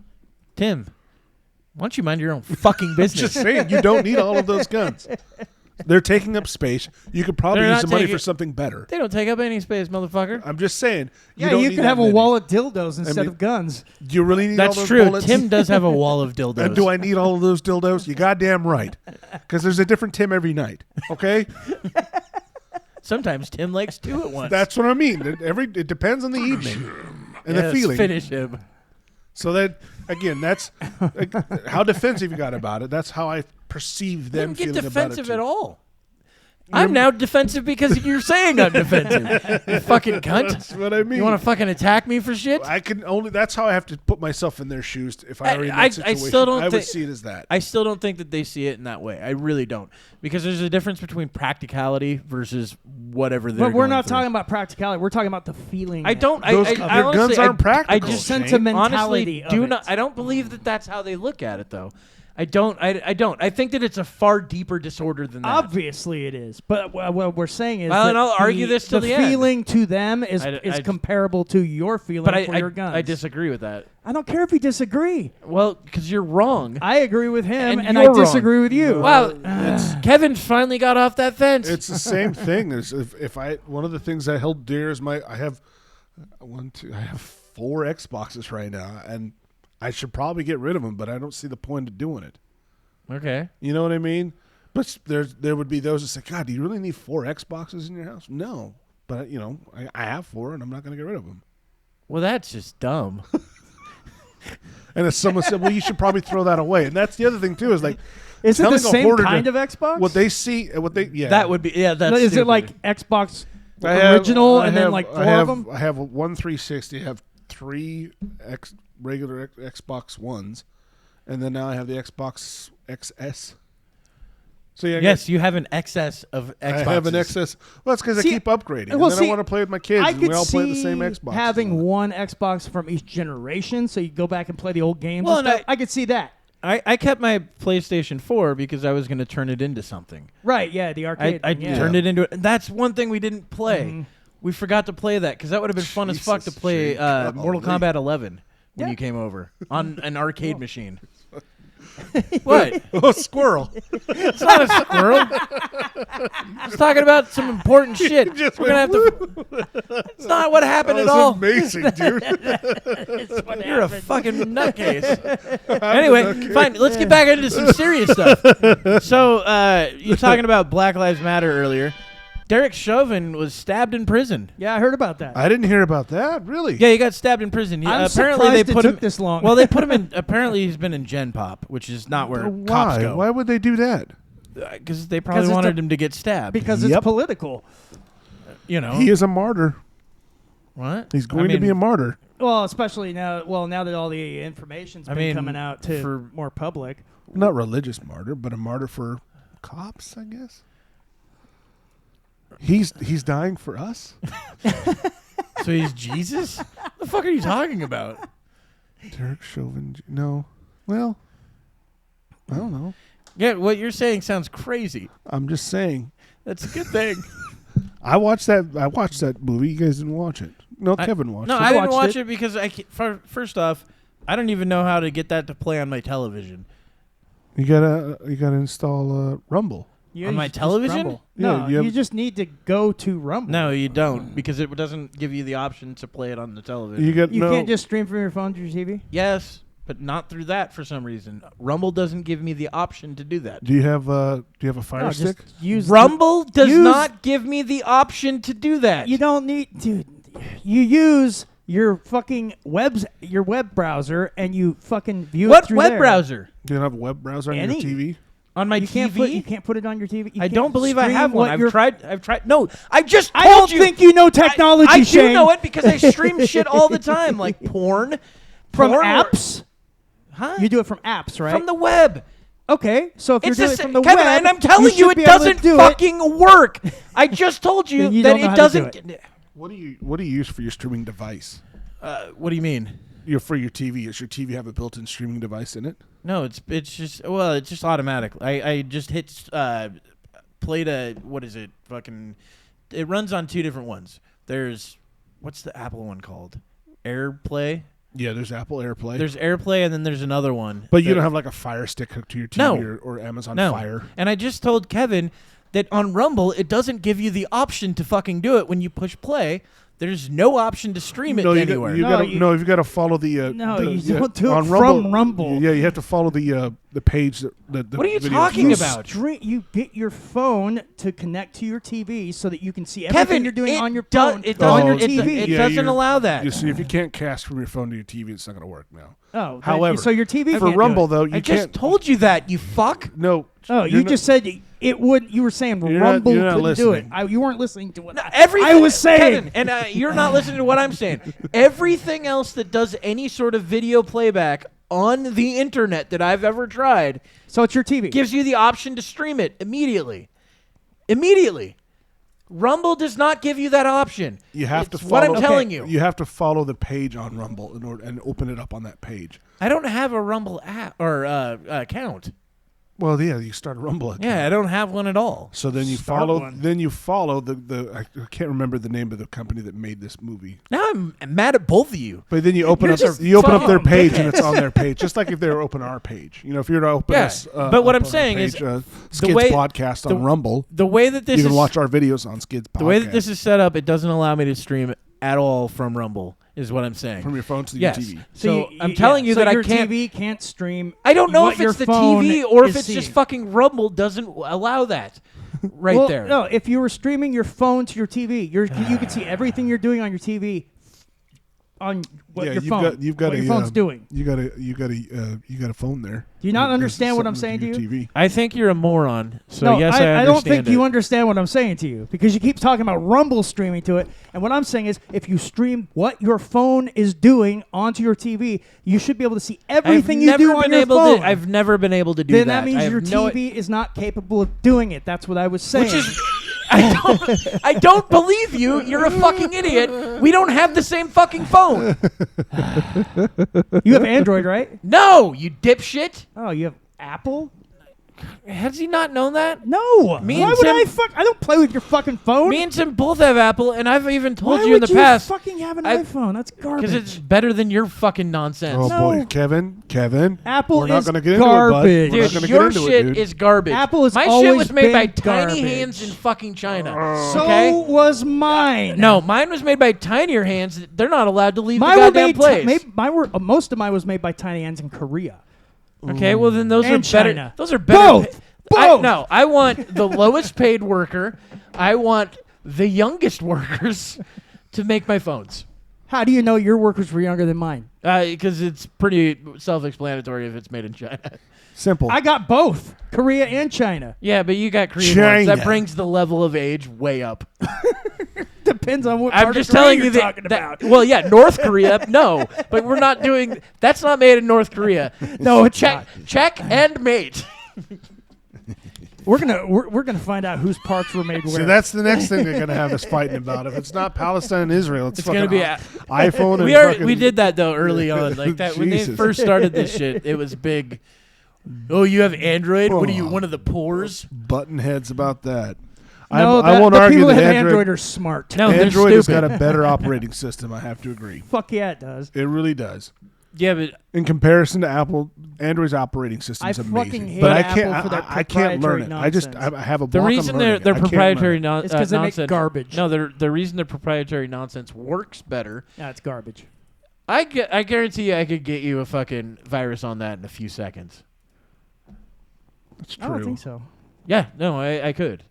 Tim, why don't you mind your own fucking business? Just saying, you don't need all of those guns. They're taking up space. You could probably They're use not the money taking- for something better. They don't take up any space, motherfucker. I'm just saying. Yeah, don't you need could that have a many. wall of dildos instead mean- of guns. Do you really need That's all those true. bullets? Tim does have a wall of dildos. And do I need all of those dildos? You goddamn right. Because there's a different Tim every night. Okay, Sometimes Tim likes two at once. that's what I mean. It depends on the evening and the Yes, feeling. Finish him. So that again, that's how defensive you got about it. That's how I perceive They them don't get feeling defensive about it. at all. I'm now defensive because you're saying I'm defensive. You fucking cunt. That's what I mean. You want to fucking attack me for shit? I can only. That's how I have to put myself in their shoes. If I were in that I situation, still don't I would think- see it as that. I still don't think that they see it in that way. I really don't. Because there's a difference between practicality versus whatever they're But we're going not through. talking about practicality. We're talking about the feeling. I don't. Those- I their honestly, guns aren't practical, I just Shane. sentimentality honestly do of not. it. I don't believe that that's how they look at it, though. I don't. I don't. I think that it's a far deeper disorder than that. Obviously, it is. But what we're saying is, Well, that and I'll argue this till the end. feeling to them is I- comparable to your feeling But for your guns. I disagree with that. I don't care if you disagree. Well, because you're wrong. I agree with him, And and I you're wrong. disagree with you. Wow, Kevin finally got off that fence. It's the same thing. As if I one of the things I held dear is I have 4 Xboxes right now, and I should probably get rid of them, but I don't see the point of doing it. okay. You know what I mean? But there would be those that say, "God, do you really need 4 Xboxes in your house?" No, but I have 4, and I'm not going to get rid of them. Well, that's just dumb. And if someone said, "Well, you should probably throw that away," and that's the other thing too is like, is it the telling a same hoarder kind to- of Xbox? what they see, yeah, That would be that's. is it stupid. like Xbox I have- original I and then have- like 4 I have, of them? I have one 360. I have 3 regular Xbox Ones, and then now I have the Xbox XS. So yeah, Yes, you have an excess of Xboxes. I have an XS. Well, that's because I See, keep upgrading. well, and then see, I want to play with my kids, I and we could all play see the same Xbox. having one Xbox from each generation, so you go back and play the old games. Well, and and stuff. I could see that. I kept my PlayStation 4 because I was going to turn it into something. Right? Yeah, the arcade. I thing, yeah. turned it into it. That's one thing we didn't play. Mhm. We forgot to play that because that would have been fun as fuck to Jesus, play Shane, Mortal golly. Kombat 11 when Yeah. you came over on an arcade machine. What? Oh, squirrel! It's not a squirrel. I was talking about some important shit. just We're gonna have to. It's not what happened That at all. was amazing, dude. You're a fucking nutcase. Anyway, fine. Let's get back into some serious stuff. So, you're talking about Black Lives Matter earlier. Derek Chauvin was stabbed in prison. Yeah, I heard about that. I didn't hear about that. Really? Yeah, he got stabbed in prison. He, I'm apparently, surprised they it put took him. this long. Well, they put him in. Apparently, he's been in Gen Pop, which is not where cops Why? go. Why would they do that? Because they probably it's wanted a- him to get stabbed. because Yep. it's political. You know He is a martyr. what? He's going to be a martyr. Well, especially now. Well, now that all the information's I been mean, coming out to for- more public. Not religious martyr, but a martyr for cops, I guess. He's dying for us. So he's Jesus? What the fuck are you talking about? Derek Chauvin. No. Well, I don't know. Yeah, what you're saying sounds crazy. I'm just saying. That's a good thing. I watched that movie. You guys didn't watch it. No, Kevin watched No, it. I didn't watched watch it. it because first off, I don't even know how to get that to play on my television. You gotta install Rumble. You On my just television? Rumble. Yeah, No, you have- you just need to go to Rumble. No, you don't because it doesn't give you the option to play it on the television. You got You no. can't just stream from your phone to your TV. Yes, but not through that for some reason. Rumble doesn't give me the option to do that. Do you have a Fire No, Stick? just use Rumble does use- not give me the option to do that. You don't need, dude. You use your fucking your web browser, and you fucking view it what through web there. browser? Do you have a web browser on Any. your TV? On my You TV? can't put it on your TV. You I can't don't believe I stream have one. what your- I've tried. No, I just told I don't you. think you know technology, I Shane. do know it because I stream shit all the time, like porn. From Porn or- apps. Huh? You do it from apps, right? From the web. Okay, so if It's you're doing just, it from the Kevin, web, and I'm telling you, should it be able to doesn't do it. fucking work. I just told you Then you that don't know it how to do doesn't. What do you use for your streaming device? What do you mean? For your TV. Does your TV have a built-in streaming device in it? No, it's just it's just automatic. I just hit play to what is it? Fucking it runs on 2 different ones. There's what's the Apple one called? AirPlay. Yeah, there's Apple AirPlay. There's AirPlay and then there's another one. but you that- don't have like a Fire Stick hooked to your TV No. or Amazon no. Fire. And I just told Kevin that on Rumble it doesn't give you the option to fucking do it when you push play. There's no option to stream it No, anywhere. you No, gotta, you- no, you've got to follow the. No, the- you don't do it on from Rumble. Yeah, you have to follow the page that the What are you videos talking go. about? You get your phone to connect to your TV so that you can see everything Kevin, you're doing it on your do- phone it on your doesn't- TV. It Yeah, doesn't you're- allow that. You see, if you can't cast from your phone to your TV, it's not going to work now. Oh, However, so your TV for can't do Rumble it. though, you I just can't. told you that, you fuck. No. Oh, you're you not- just said it would. You were saying You're Rumble not couldn't do it. listening. You weren't listening to what Everything I was saying. Kevin, and you're not listening to what I'm saying. Everything else that does any sort of video playback on the internet that I've ever tried So it's your TV. gives you the option to stream it immediately. Immediately. Rumble does not give you that option. You have It's to what follow. I'm telling you. You have to follow the page on Rumble in order and open it up on that page. I don't have a Rumble app or account. Well, yeah, you start a Rumble account. Yeah, I don't have one at all. So then you Start follow. one. Then you follow the. I can't remember the name of the company that made this movie. Now I'm mad at both of you. But then you open You're up. just You open up their fucking page and dickheads. it's on their page, just like if they were open our page. You know, if you're to open Yeah, us. but what up I'm on our saying is page, Skids way- podcast on the- Rumble. The way that this You can is watch our videos on Skids podcast. the way that this is set up, it doesn't allow me to stream at all from Rumble. Is what I'm saying. from your phone to Yes. your TV. So I'm telling you so that I your can't. TV can't stream. I don't know what if your it's the phone TV or if is it's just seeing. fucking Rumble doesn't allow that. Right Well, there. No, if you were streaming your phone to your TV, you could see everything you're doing on your TV on what Yeah, your you've phone. got- you've got what a, your phone's doing. You got a phone there. Do you not There's understand what I'm something saying to your TV. I think you're a moron. So no, yes, I I understand don't think you it. understand what I'm saying to you because you keep talking about Rumble streaming to it, and what I'm saying is, if you stream what your phone is doing onto your TV, you should be able to see everything I've you never do on been your able phone. To, I've never been able to do then that. that means I have your no- TV is not capable of doing it. That's what I was saying. Which is, I don't believe you. You're a fucking idiot. We don't have the same fucking phone. You have Android, right? No, you dipshit. Oh, you have Apple? Has he not known that? No. Me Why and would Tim- I fuck? I don't play with your fucking phone. Me and Tim both have Apple, and I've even told Why you in would the past fucking have an I- iPhone? That's garbage. because it's better than your fucking nonsense. Oh No. boy, Kevin. Apple We're not is going to get into it, bud. garbage. We're not Dude, gonna your get into shit it, dude. is garbage. Apple has My shit always was made by been tiny garbage. hands in fucking China. So okay? was mine. No, mine was made by tinier hands. They're not allowed to leave mine the were goddamn made. place. Most of mine was made by tiny hands in Korea. Okay, well then those And are better. China. Those are better. Both. Both. No, I want the lowest paid worker. I want the youngest workers to make my phones. How do you know your workers were younger than mine? Because it's pretty self-explanatory if it's made in China. Simple. I got both Korea and China. Yeah, but you got Korean China. ones. That brings the level of age way up. Depends on what I'm part just of Korea telling you you're that, talking about. Well, yeah, North Korea, no, but we're not doing. That's not made in North Korea. No, it's check, not. check and mate. We're gonna find out whose parts were made where. See, that's the next thing they're going to have us fighting about. If it's not Palestine and Israel, it's It's gonna be iPhone and we are. fucking- We did that though early on, like that when they Jesus. first started this shit. It was big. Oh, you have Android? What are you, Oh. one of the poors? button heads about that. no, I won't the argue people that that have Android, Android are smart. No, they're Android has stupid. got a better operating system. I have to agree. Fuck yeah, it does. It really does. Yeah, but In comparison to Apple, Android's operating system I is fucking amazing. hate but I Apple can't. for their I can't learn it. proprietary I have a the block on reason learning their it. I can't proprietary learn it. It's 'cause they make nonsense garbage. No, the reason their proprietary nonsense works better. Yeah, it's garbage. I guarantee you, I could get you a fucking virus on that in a few seconds. It's I don't true. think so. Yeah, no, I could.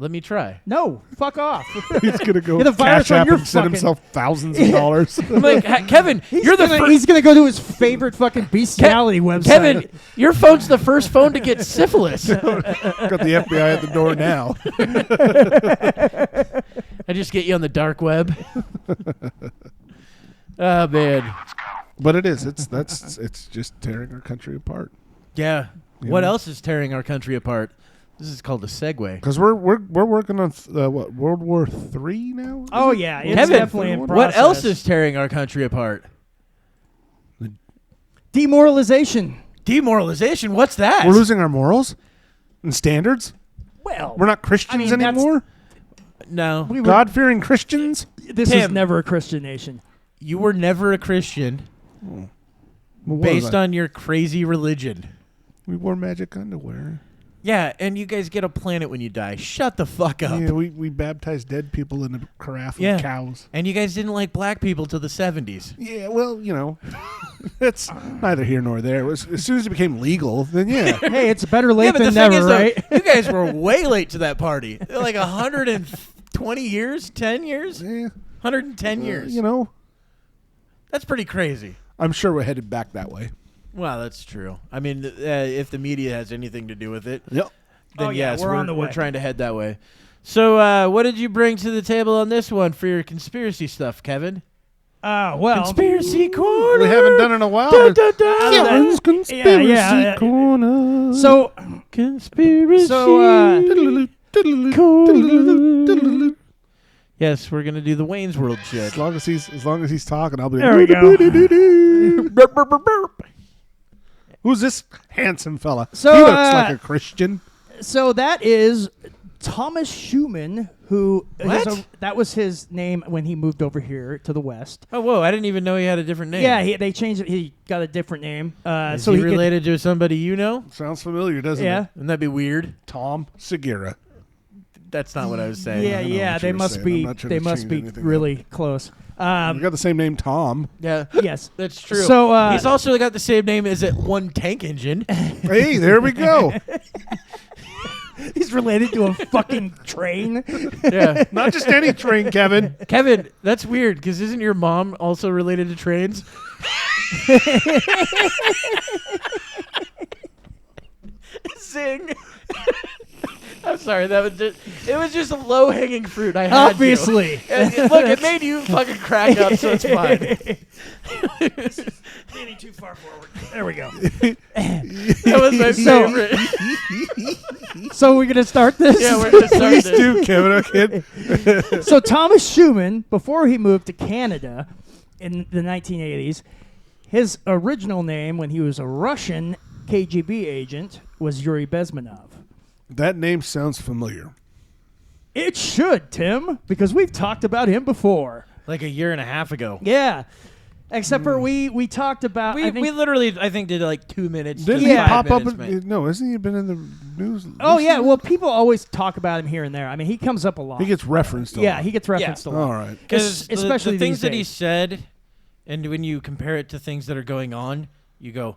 Let me try. No, fuck off. He's gonna go Get the virus cash on app your and send fucking- himself thousands of dollars. I'm like, Kevin, you're the first. He's gonna go to his favorite fucking bestiality website. Kevin, your phone's the first phone to get syphilis. Got the FBI at the door now. I just get you on the dark web. Oh man. But it is. It's just tearing our country apart. Yeah. You What know? else is tearing our country apart? This is called a segue. Because we're working on what, World War III now. Oh yeah, it's Kevin, definitely in what process. else is tearing our country apart? demoralization? Demoralization. What's that? We're losing our morals and standards. Well, We're not Christians I mean, that's- anymore. No. we were, God-fearing Christians. this is Tim. never a Christian nation. You were never a Christian Well, what based was I? on your crazy religion. We wore magic underwear. Yeah, and you guys get a planet when you die. Shut the fuck up. Yeah, we baptized dead people in a carafe Yeah. of cows. And you guys didn't like black people till the 70s. Yeah, well, you know, it's neither here nor there. It was, as soon as it became legal, then yeah. Hey, it's better late Yeah, but the than thing never, is, though, right? you guys were way late to that party. Like 120 years, 10 years, Yeah, 110 years. You know, That's pretty crazy. I'm sure we're headed back that way. Well, that's true. I mean, if the media has anything to do with it, Yep. then Oh, yeah, yes, we're on the we're way. trying to head that way. So, what did you bring to the table on this one for your conspiracy stuff, Kevin? Well, Conspiracy corner. We haven't done it in a while. Dun, dun, dun. Kevin's conspiracy yeah. corner. so Conspiracy. Yes, we're gonna do the Wayne's World shit. As long as he's talking, I'll be. There we go. Burp, burp, burp, burp. Who's this handsome fella? So, he looks like a Christian. So that is Thomas Schumann, who What? that was his name when he moved over here to the West. Oh, whoa! I didn't even know he had a different name. Yeah, they changed it. He got a different name. Is so he could- related to somebody you know? Sounds familiar, doesn't Yeah. it? Wouldn't that be weird? Tom Segura. That's not what I was saying. Yeah, I know yeah, what they you were must saying. be. I'm not trying They to must change be anything, really close. We got the same name, Tom. Yeah, Yes. that's true. So, he's also got the same name as that one tank engine. Hey, there we go. He's related to a fucking train. Yeah, Not just any train, Kevin. Kevin, that's weird because isn't your mom also related to trains? Zing. I'm sorry, it was just a low hanging fruit. I had Obviously. to. And look, it made you fucking crack up, so it's fine. Leaning too far forward. There we go. That was my So- favorite. So we're gonna start this. Yeah, we're gonna start Please this. do, Kevin. Okay. So Thomas Schumann, before he moved to Canada in the 1980s, his original name when he was a Russian KGB agent was Yuri Bezmenov. That name sounds familiar. It should, Tim, because we've talked about him before. Like a year and a half ago. Yeah. Except for we talked about We, I think, we literally, I think, did like 2 minutes. Didn't to he 5 pop up? minutes, man. No, hasn't he been in the news? Oh yeah, recently? well people always talk about him here and there. I mean, he comes up a lot. He gets referenced a yeah, lot. he gets referenced a lot. All right. Because especially the things these that he days. said, and when you compare it to things that are going on, you go,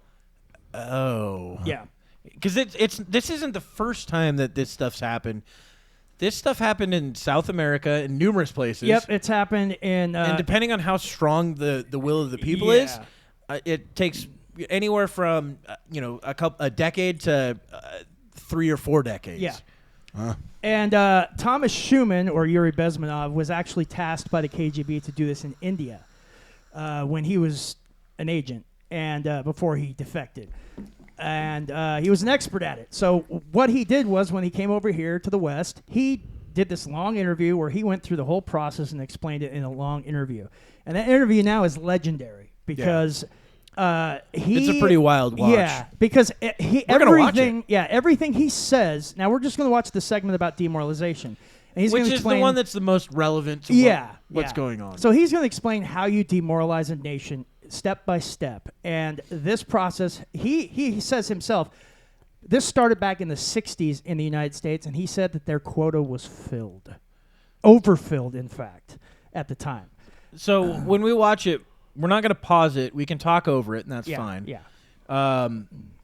oh. Yeah. Because this isn't the first time that this stuff's happened. This stuff happened in South America in numerous places. Yep, it's happened in And depending on how strong the will of the people is, it takes anywhere from a decade to 3 or 4 decades. Yeah. And Thomas Schumann, or Yuri Bezmenov, was actually tasked by the KGB to do this in India when he was an agent and before he defected. And he was an expert at it. So what he did was when he came over here to the West, he did this long interview where he went through the whole process and explained it in a long interview. And that interview now is legendary because It's a pretty wild watch. Yeah, because We're gonna watch it. everything he says. Now we're just going to watch the segment about demoralization, and he's Which going to is explain the one that's the most relevant to what's going on. So he's going to explain how you demoralize a nation step by step, and this process. He says himself, this started back in the '60s in the United States, and he said that their quota was filled, overfilled, in fact, at the time. So when we watch it, we're not going to pause it. We can talk over it, and that's Yeah, fine. yeah.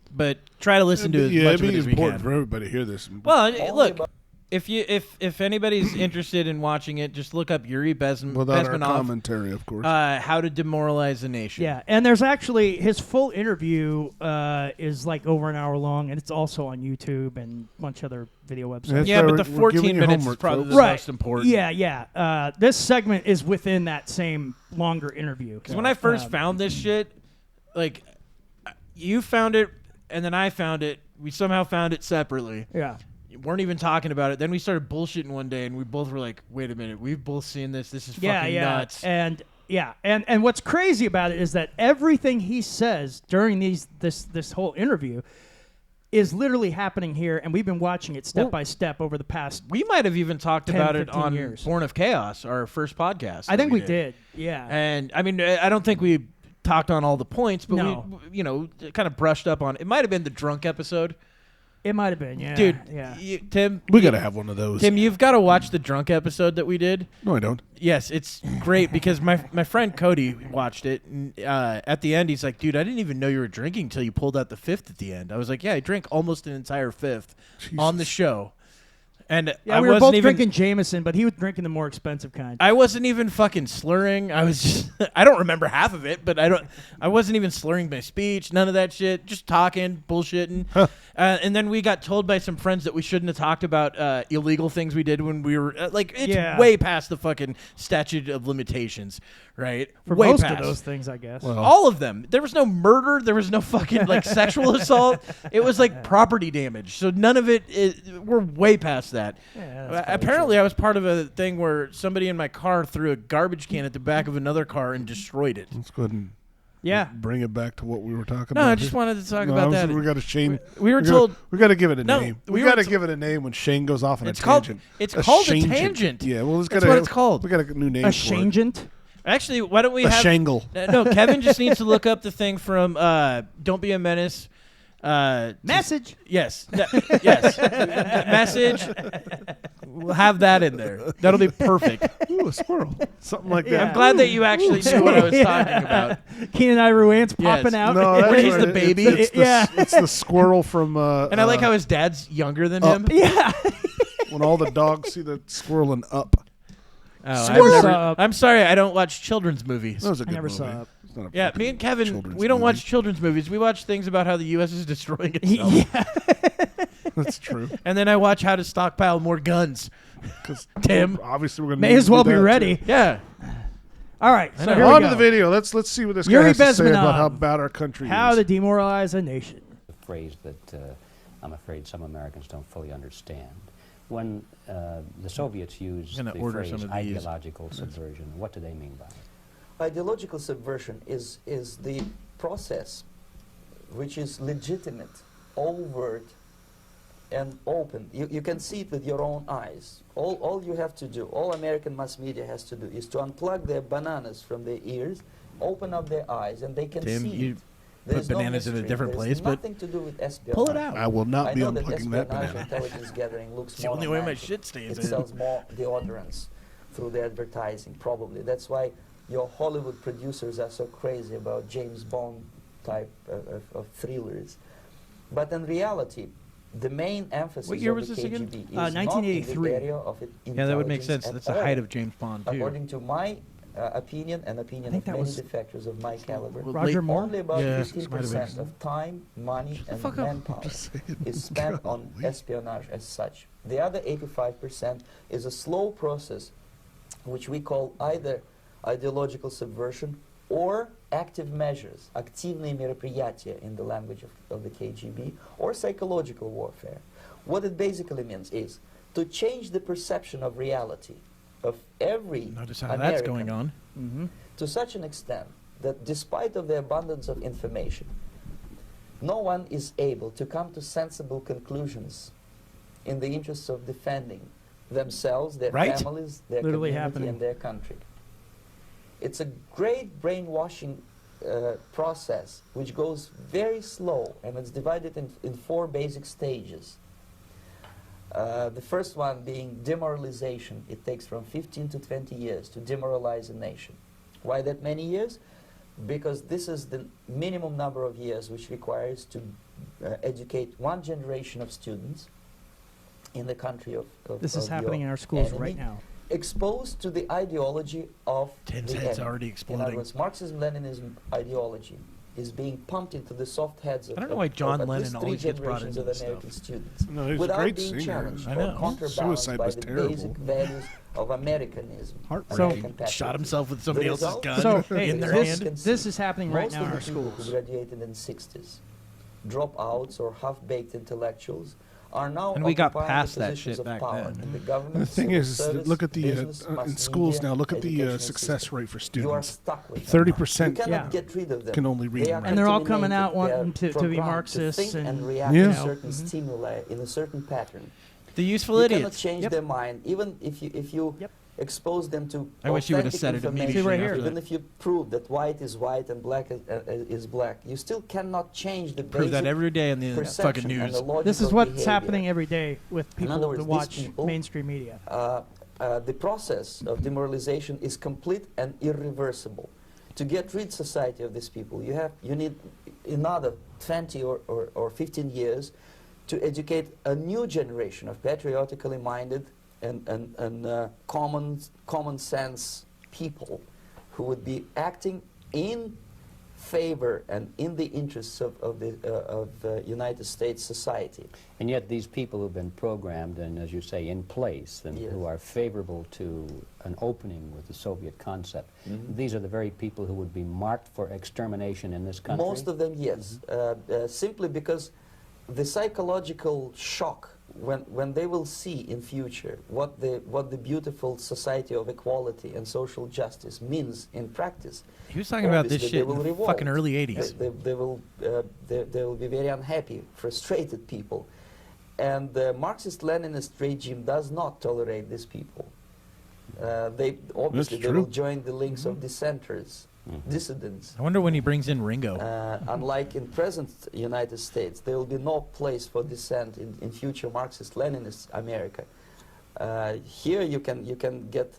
But try to listen to as Yeah, much it'd of it be as we important can. for everybody to hear this. Well, look, if anybody's interested in watching it, just look up Yuri Without our Bezmenov, commentary, of course. how to demoralize a nation. Yeah, and there's actually his full interview is like over an hour long, and it's also on YouTube and a bunch of other video websites. That's Yeah, why but the we're giving 14 you minutes is homework, probably folks. the most important. Yeah, yeah. This segment is within that same longer interview. Because when I first found this shit, like, you found it, and then I found it. We somehow found it separately. yeah, Weren't even talking about it. Then we started bullshitting one day, and we both were like, "Wait a minute, we've both seen this. This is yeah, fucking yeah, nuts." and what's crazy about it is that everything he says during this whole interview is literally happening here, and we've been watching it step by step over the past. We might have even talked 10, about it 15 on years. Born of Chaos, our first podcast. I that think we did. Yeah, And I mean, I don't think we talked on all the points, but No. we, kind of brushed up on. It might have been the drunk episode, it might have been. Yeah, dude. Yeah. Tim, we got to have one of those. Tim, you've got to watch the drunk episode that we did. No, I don't. Yes, it's great because my friend Cody watched it, and at the end he's like, "Dude, I didn't even know you were drinking until you pulled out the fifth at the end." I was like, "Yeah, I drank almost an entire fifth on the show." And Yeah, I we were wasn't both even, drinking Jameson, but he was drinking the more expensive kind. I wasn't even fucking slurring. I was just I don't remember half of it, but I wasn't even slurring my speech, none of that shit, just talking, bullshitting. And then we got told by some friends that we shouldn't have talked about illegal things we did when we were like it's Yeah. way past the fucking statute of limitations, right? For way most past. of those things, I guess. Well, All of them. There was no murder. There was no fucking like sexual assault. It was like property damage. So none of it we're way past that. Yeah, that's probably Apparently, I was part of a thing where somebody in my car threw a garbage can at the back of another car and destroyed it. let's go ahead and Yeah. bring it back to what we were talking No, about. I just here. wanted to talk No, about I was- that. We got to Shane. We were told we got to give it a No, name. we We were got to t- give it a name when Shane goes off on It's a called- tangent. it's called a shangent. tangent. Yeah, well, That's what it's called. We got a new name A for it. shangent? Actually, why don't we A have shangle. No, Kevin just needs to look up the thing from Don't Be a Menace. Message. Yes. Yes. Message. We'll have that in there. That'll be perfect. Ooh, a squirrel. Something like Yeah. that. I'm glad that you actually knew what I was talking about. Keenan Ivory Wayans popping Yes. out. No, that's When he's right. the baby. It's the, Yeah. it's the squirrel from. And I like how his dad's younger than Up. him. Yeah. when all the dogs see the squirrel in Up. Oh, I've Squirrel. never- Saw Up. I'm sorry, I don't watch children's movies. That was a I good never movie. saw Up. It's not a Yeah, fucking me and Kevin, children's we don't movie. watch children's movies. We watch things about how the U.S. is destroying itself. Yeah. That's true. And then I watch how to stockpile more guns. 'Cause Tim. obviously, we're gonna May need as to well do be that, ready. too. Yeah. All right. I So know. here we On go. to the video. Let's see what this guy Yuri has to say about Bezmenov. how bad our country How is. to demoralize a nation. A phrase that I'm afraid some Americans don't fully understand. When the Soviets used I'm the gonna order phrase some of these. ideological subversion, what do they mean by it? Ideological subversion is the process which is legitimate, overt, and open. You can see it with your own eyes. All you have to do, all American mass media has to do, is to unplug their bananas from their ears, open up their eyes, and they can Tim, see you it. There's put bananas in a mystery. different There's place, but nothing to do with espionage. pull it out. I will not I be know that unplugging that espionage banana. intelligence gathering looks It's the more only way my romantic. shit stays It in. sells more deodorants through the advertising, probably. That's why your Hollywood producers are so crazy about James Bond type of thrillers. But in reality, the main emphasis What year of was the this again? KGB is 1983. not in the area of Yeah, that would make intelligence sense. at That's the height all. of James Bond, too. According to my opinion and opinion think of that many was- defectors of my caliber, Well, Roger late- Moore? only about Yeah, 15% might have of time, money, and fuck up. manpower is spent on espionage as such. The other 85% is a slow process which we call either ideological subversion or active measures, активные мероприятия in the language of the KGB, or psychological warfare. What it basically means is to change the perception of reality of every Notice how American that's going on. Mm-hmm. to such an extent that despite of the abundance of information, no one is able to come to sensible conclusions in the interests of defending themselves, their Right? families, their Literally community, happening. and their country. It's a great brainwashing process which goes very slow, and it's divided in 4 basic stages. The first one being demoralization. It takes from 15 to 20 years to demoralize a nation. Why that many years? Because this is the minimum number of years which requires to educate one generation of students in the country of This is of happening your in our schools enemy, right now. exposed to the ideology of Tim's the head's enemy. already In exploding. other words, Marxism-Leninism ideology is being pumped into the soft heads of I don't know of- why of John at Lennon least 3 always gets brought generations into of this American stuff. students No, he was a without great being singer. challenged I or know. counterbalanced Suicide by was the terrible. basic values of Americanism. Heartbreaking. So- American Shot patriotism. himself with somebody The else's result? gun So, hey, in their this- hand. This is happening right Most now in of our the people schools. who graduated in the 60s, dropouts or half-baked intellectuals, are now And we got occupying past the that positions shit of back power then. in the government, The thing civil is, service, look at the business, in mass schools media, now. Look at the educational success system. rate for You are students. stuck with them. 30% You cannot Yeah. get rid of them. can only read They and are write. And they're all coming out contaminated. They are wanting to be programmed Marxists think and and- react Yeah. to You know, certain mhm. stimuli in a certain pattern. The useful You cannot idiots. change Yep. their mind, even if you Yep. expose them to I wish you would've authentic said it information, immediately right here. after even that. if you prove that white is white and black is black, you still cannot change the Prove that basic every day in the perception fucking and news. the logic This is of what's behavior. happening every day with In other people words, that these watch people- mainstream media. The process of demoralization is complete and irreversible. To get rid society of these people, you need another 20 or 15 years to educate a new generation of patriotically minded and common sense people who would be acting in favor and in the interests of the United States society. And yet these people who've been programmed and, as you say, in place, and Yes. who are favorable to an opening with the Soviet concept, these are the very people who would be marked for extermination in this country? Most of them, yes, simply because the psychological shock when they will see in future what the beautiful society of equality and social justice means in practice. He was talking about this Obviously, they shit will in the revolt. fucking early 80s. They will be very unhappy, frustrated people, and the Marxist-Leninist regime does not tolerate these people. They obviously they will true. join the links of dissenters, dissidents. I wonder when he brings in Ringo. Unlike in present United States, there will be no place for dissent in future Marxist-Leninist America. Here you can get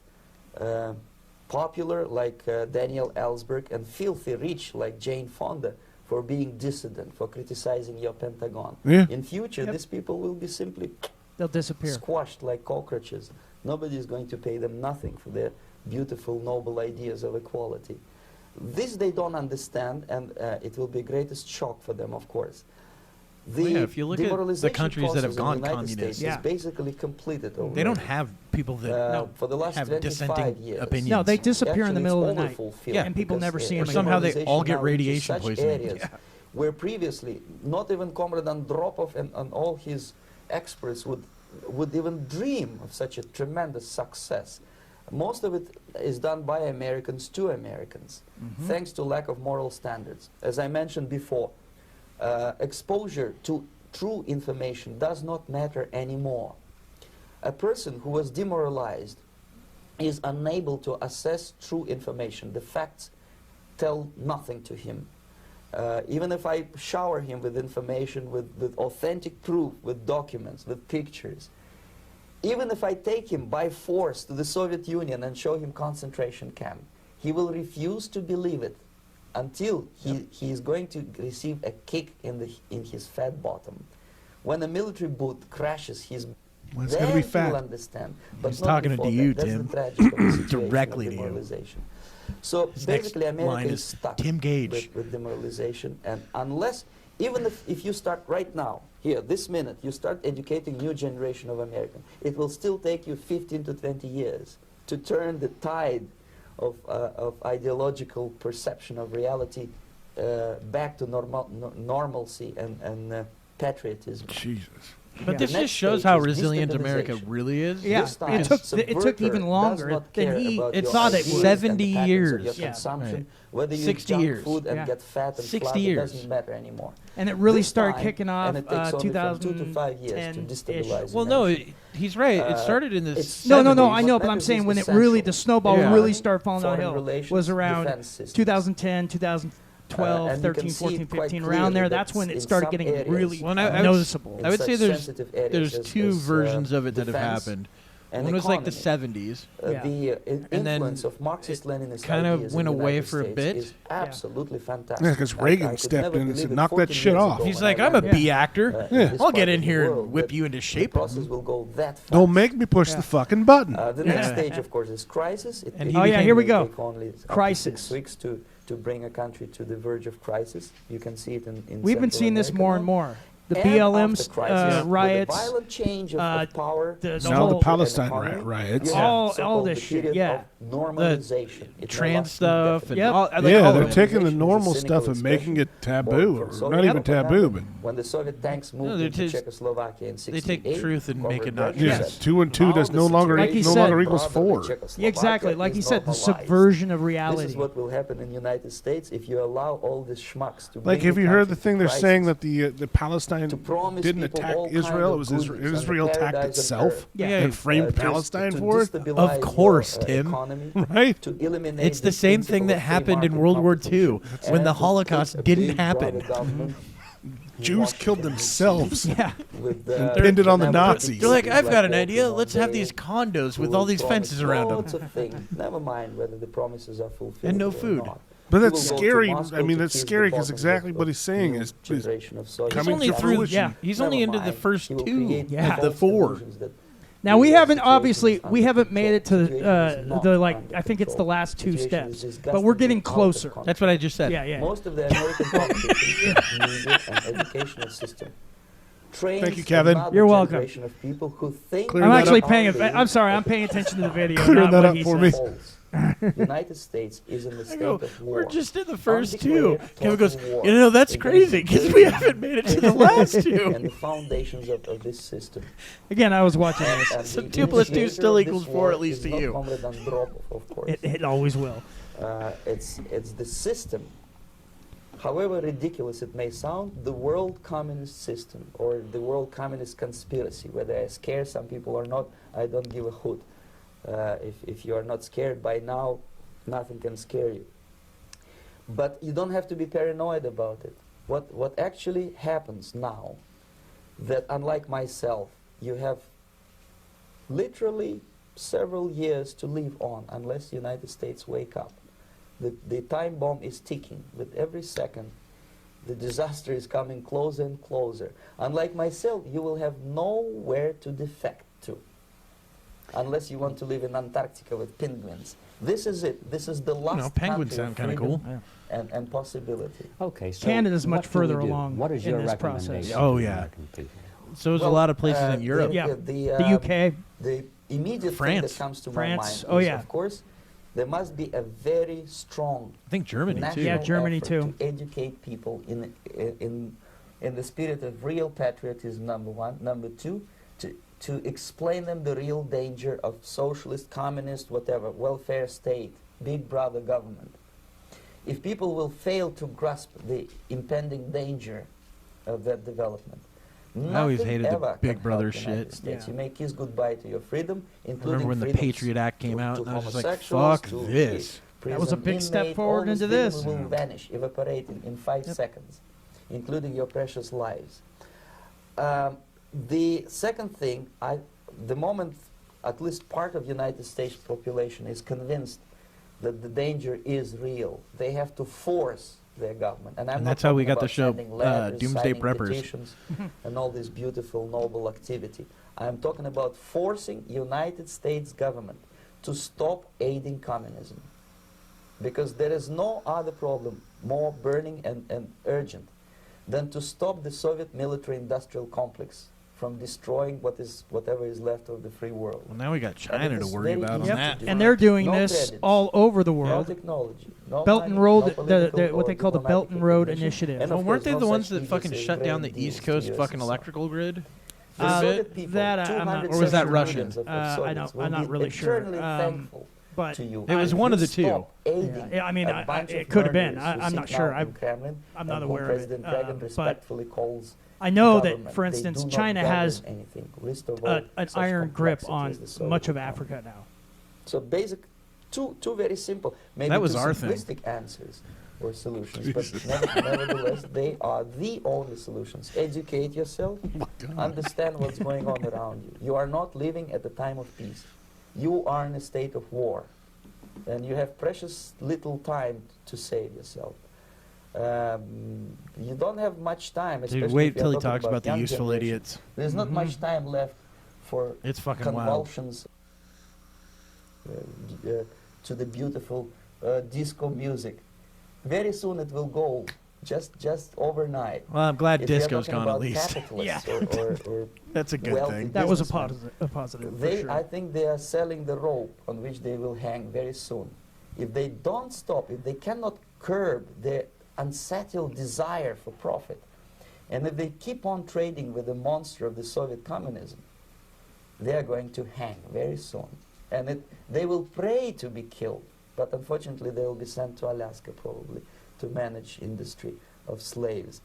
popular like Daniel Ellsberg and filthy rich like Jane Fonda for being dissident, for criticizing your Pentagon. Yeah. In future, Yep. these people will be simply They'll disappear. squashed like cockroaches. Nobody is going to pay them nothing for their beautiful, noble ideas of equality. This they don't understand, and it will be greatest shock for them, of course. The Well, yeah, if you look at the demoralization countries that have process in gone the United communist. States Yeah. is basically completed already. They don't have people that No. For the last have 25 dissenting years. opinions. No, they disappear in the Actually, middle it's of the night. overfulfilled Yeah. And people because, never see 'em Or again. somehow they all demoralization get now reaches radiation such poisoning. areas Yeah. where previously not even Comrade Andropov and all his experts would even dream of such a tremendous success. Most of it is done by Americans to Americans, thanks to lack of moral standards. As I mentioned before, exposure to true information does not matter anymore. A person who was demoralized is unable to assess true information. The facts tell nothing to him. Even if I shower him with information, with authentic proof, with documents, with pictures, even if I take him by force to the Soviet Union and show him concentration camp, he will refuse to believe it until he is going to receive a kick in his fat bottom. When a military boot crashes his Well, it's gonna be then he fat. will understand. But He's not talking to before you, that. That's Tim. the tragic of the situation Directly of to you. demoralization. So His next basically, America line is is stuck Tim Gage. with demoralization, and unless, even if you start right now, here, this minute, you start educating new generation of Americans, it will still take you 15 to 20 years to turn the tide of ideological perception of reality back to normalcy and patriotism. Jesus. But Yeah. this Next just shows stage how is resilient America destabilization. really is. Yeah, This time, it took subverter even does longer not than care he. about It your thought it ideas and 70 the patterns of years. your Yeah. consumption, Right. whether you 60 junk years. food and Yeah. get fat and 60 flat, it years. doesn't matter anymore. And it really This started time, kicking off and it takes only from 2 to 5 years to 2010-ish. destabilize. Well, no, he's right. It started in the it's- No, no, no. 70s. I know, What but I'm matters saying is when the it really, central. the snowball Yeah. really started falling Foreign downhill relations, was around defense systems. 2010, 2012, And you 13, can see 14, it quite 15, around there. clearly That's that when it in started some getting areas, really Well, I would- noticeable. I would say there's sensitive areas there's two versions of it that have defense happened. and One was like the economy. 70s. Yeah. The And then influence of Marxist-Leninist kind of ideas went in the away United for a States bit. is absolutely fantastic. Yeah, 'cause I Reagan could stepped never in and believe said, it "Knock that 14 shit years off." ago He's when like, I I'm a went B actor. in Yeah. this I'll part get of in the here and world, whip that you into the shape. process will go that fast. Don't make me push Yeah. the fucking button. The Yeah. next stage, of course, is crisis. And It he Oh, yeah, here we will go. take only up to Crisis. 6 weeks to bring a country to the verge of crisis. You can see it in We've been Central seeing this America more now. and more. The And BLM's after crisis, with the riots, violent change of power, the Now the whole- Palestine economy, riots. you Yeah. have All so-called this the shit, period yeah. of normalization. It now Trans lasts stuff and Yep. all, like Yeah, all they're of it. taking the Is a normal cynical stuff and making expression it taboo, for or Soviet not even what taboo, happened but when the Soviet tanks moved No, they into just- Czechoslovakia in they 68, take truth and make it not Comrade truth. yeah, Brezhnev said, 2 and 2 "Now does the no longer Like he no said, longer equals brotherly 4. Czechoslovakia exactly, like he is said, the normalized." subversion of This reality. is what will happen in the United States if you allow all these schmucks to Like, bring have the you heard the country thing to they're saying crisis, that the Palestine to promise didn't people attack all kinds Israel? of It was goodies and the Israel attacked paradise on itself earth, Yeah. Yeah, and framed to Palestine to for it, destabilize Of course, your, Tim. economy, right? to eliminate It's the same thing principle that of free happened in market World War II competition when and the to Holocaust put a didn't big happen. private government in Jews killed Washington, themselves. Yeah. with, Pinned it on the whenever Nazis. They're like, it's I've got an walking idea. on Let's have day, these condos with who all will these promise fences around them. lots of things. Never mind whether the promises are fulfilled And no or food. not. But He that's will go to scary. Moscow I mean, to that's kiss the scary because bottoms exactly of what he's saying new is generation of Soviet coming only to Union. through fruition. Yeah. He's Never only into the mind. first He will two create Yeah. of the false four. illusions that Now we the haven't situation obviously is we under haven't made it to control. Situation is not the like under I think it's the control. last two Situation is steps, but disgustingly we're getting out of closer. control. That's what I just said. Yeah, yeah. Most of the American politicians, media, and educational system trains Thank you, Kevin. another You're welcome. generation of people who think Clear I'm that actually up. paying. only I'm sorry. I'm paying attention to the video. Clear not that what up he for says. me. polls. United States is in the I state go, of war. we're just in the first two. Undeclared Kevin goes, total war you know, that's against crazy because we haven't made it to the last and two. the foundations of this system. Again, I was watching this. And So the 2 plus 2 initiator still of equals this 4 war at least is to not you. Comrade Andropov, of course. It always will. It's the system. However ridiculous it may sound, the world communist system or the world communist conspiracy, whether I scare some people or not, I don't give a hoot. If you are not scared by now, nothing can scare you. But you don't have to be paranoid about it. What actually happens now, that unlike myself, you have literally several years to live on unless the United States wake up. The time bomb is ticking. With every second, the disaster is coming closer and closer. Unlike myself, you will have nowhere to defect to, unless you want to live in Antarctica with penguins. This is it. This is the last penguins country sound of kind of freedom cool. and possibility. Okay, so Canada's much what do we further do? along What is in your this process. recommendation Oh, to the yeah. American people? So there's a Well, lot of places in Europe. Yeah. The UK. The immediate thing France. that comes to France. my mind Oh, is, yeah. of course, there must be a very strong I think Germany national too. Yeah, Germany effort too. to educate people in the spirit of real patriotism, number one. Number two, to explain them the real danger of socialist, communist, whatever, welfare state, big brother government. If people will fail to grasp the impending danger of that development, I always nothing hated the ever Big can Brother help the United shit. States. Yeah. You may kiss goodbye to your freedom, including Remember when the freedoms Patriot Act came to- out, to and I was just like, homosexuals, "Fuck to this." That was a prison big step inmate, forward all these into this. things will vanish, evaporate in 5 Yep. seconds, including your precious lives. The second thing, the moment at least part of United States population is convinced that the danger is real, they have to force their government. And I'm And not that's how we talking got the about show, sending letters, Doomsday signing Preppers. petitions, and all this beautiful, noble activity. I'm talking about forcing United States government to stop aiding communism. Because there is no other problem more burning and urgent than to stop the Soviet military-industrial complex from destroying whatever is left of the free world. Well, now we got And China it to is worry very about on easy to that. do. And they're doing No this credits, all over the no world. technology, no Belt money, and Road, no political what they or call the Belt and diplomatic Road recognition, Initiative. and Well, of weren't course, they the no ones such that thing as fucking a shut down the great East deal Coast to fucking USSR. electrical grid? For Uh, a bit? Soviet people, that, I'm not- 270 Or was that millions Russian? of I Soviets don't- will I'm not be really sure. eternally thankful But to you. It was if one you of the two. stop aiding Yeah, I mean, a bunch it of could have been. murderers who I'm not sit sure. now in Kremlin I'm not and whom aware of it. President Reagan But respectfully calls I know government. that, for They instance, do not China govern has anything, least of all an such iron grip complexity on as the Soviet much of economy. Africa now. So basic, two very simple, maybe That was two our thing. simplistic answers or solutions, but nevertheless they are the only solutions. Educate yourself, understand what's going on around you. You are not living at the time of peace. You are in a state of war, and you have precious little time to save yourself. You don't have much time, especially Dude, wait if you're till he talking talks about the young useful generation. idiots. There's not much time left for It's fucking wild. convulsions to the beautiful disco music. Very soon it will go, just overnight. Well, I'm glad If you're disco's talking gone at about least. capitalists or That's a good wealthy thing. That was a businessmen, positive. For they, sure. I think they are selling the rope on which they will hang very soon. If they don't stop, if they cannot curb their unsettled desire for profit, and if they keep on trading with the monster of the Soviet communism, they are going to hang very soon. And they will pray to be killed, but unfortunately they will be sent to Alaska probably to manage industry of slaves.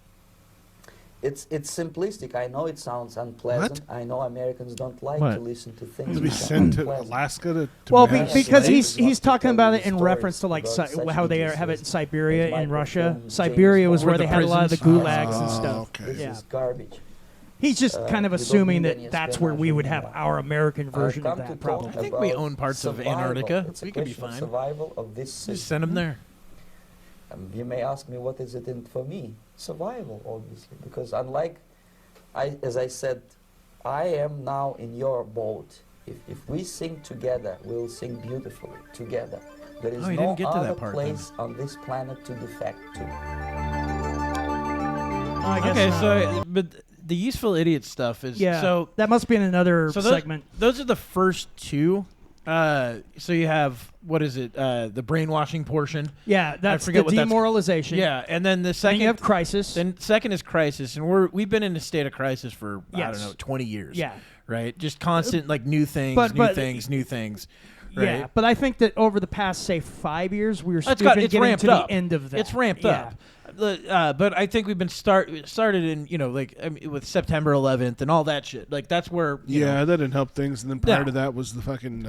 It's simplistic. I know it sounds unpleasant. I know Americans don't like What? to listen to things To be which are sent to unpleasant. Alaska to Well, manage because slaves? he's talking about it in Stories reference to like about such how they idiots have it as- in Siberia as in Russia. Michael Film, Siberia James was Bond. where they had a lot of the prisons. gulags and Oh, stuff. okay. This Yeah. is garbage. He's just kind of you don't assuming need that any that's where we would have our American version of I've come that to talk problem. I think we about own parts of survival. Antarctica. It's a We could be question of fine. survival of this Just system. send them there. You may ask me, what is it in for me? Survival, obviously, because as I said, I am now in your boat. If we sing together, we'll sing beautifully together. There is Oh, you no didn't get to that other part, place on this planet to defect to. I guess Okay, not. so but the useful idiot stuff is yeah, so that must be in another so those, segment. Those are the first two. So you have what is it? The brainwashing portion. Yeah, that's the forget what that's- demoralization. Yeah, and then the Then second you have crisis. Then second is crisis, and we've been in a state of crisis for I Yes. don't know 20 years. Yeah. right. Just constant like new things, But- new things. Right? Yeah, but I think that over the past, say, 5 years, we've It's been getting ramped to up. the end of that. It's ramped Yeah. up. But I think we've been started in with September 11th and all that shit. Like that's where you know, that didn't help things. And then prior No. to that was the fucking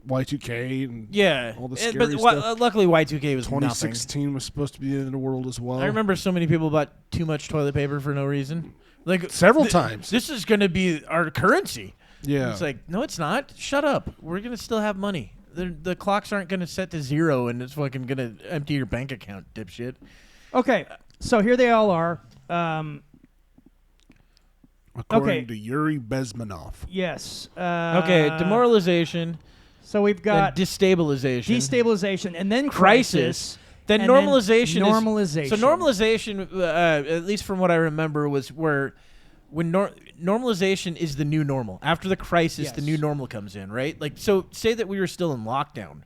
Y2K and yeah. all the And- scary but stuff. luckily Y2K was nothing. 2016 was supposed to be the end of the world as well. I remember so many people bought too much toilet paper for no reason. Like Several times. This is going to be our currency. Yeah. It's like, no, it's not. Shut up. We're going to still have money. The clocks aren't going to set to zero and it's fucking going to empty your bank account, dipshit. Okay, so here they all are. According okay. to Yuri Bezmenov. Yes. Okay, demoralization, So we've then got destabilization, destabilization, and then crisis, then and normalization. Then normalization. So normalization, at least from what I remember, was when normalization is the new normal. After the crisis, the Yes. new normal comes in, right? Like, so say that we were still in lockdown.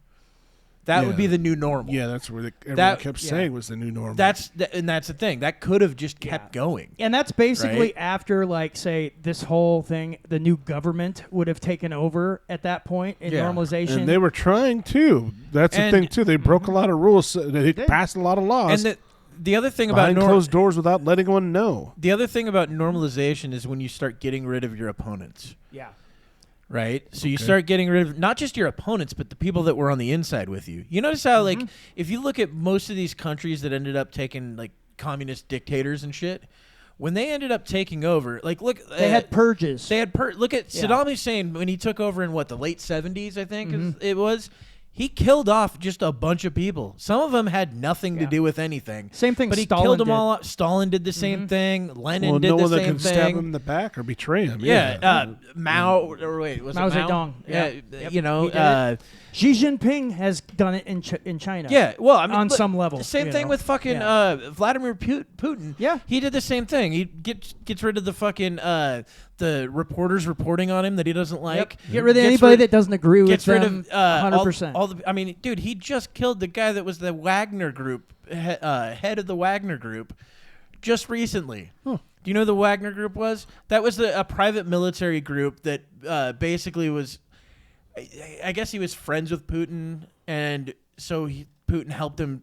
That would Yeah. be the new normal. Yeah, that's where everyone That- kept yeah. saying was the new normal. And that's the thing. That could have just kept going. And that's basically Right? after, like, say, this whole thing, the new government would have taken over at that point in Yeah. normalization. and they were trying to. That's And- the thing too. They broke a lot of rules. They passed a lot of laws And the other thing about behind closed doors without letting one know. the other thing about normalization is when you start getting rid of your opponents. yeah. Right? So you Okay. start getting rid of not just your opponents, but the people that were on the inside with you. You notice how, like, if you look at most of these countries that ended up taking, like, communist dictators and shit, when they ended up taking over, like, look. They had purges. They had look at Yeah. Saddam Hussein when he took over in, the late 70s, I think it was. He killed off just a bunch of people. Some of them had nothing to Yeah. do with anything. Same thing But he Stalin killed them did. all off. Stalin did the same thing. Lenin Well, did no the one that same can stab thing. him in the back or betray him. Yeah, Mao, or wait, was Mao it Mao? Zedong. Yeah, Yeah. Yep. you know, He did it. Xi Jinping has done it in China. yeah. Well, I mean, on look, some level. Same you thing know. with fucking Yeah. Vladimir Putin. Yeah. he did the same thing. He gets rid of the fucking the reporters reporting on him that he doesn't like. Get rid of Gets anybody rid- that doesn't agree with Gets rid them. of 100%. all the. I mean, dude, he just killed the guy that was the Wagner Group head of the Wagner Group just recently. Do you know who the Wagner Group was? That was a private military group that basically was. I guess he was friends with Putin, and so Putin helped him,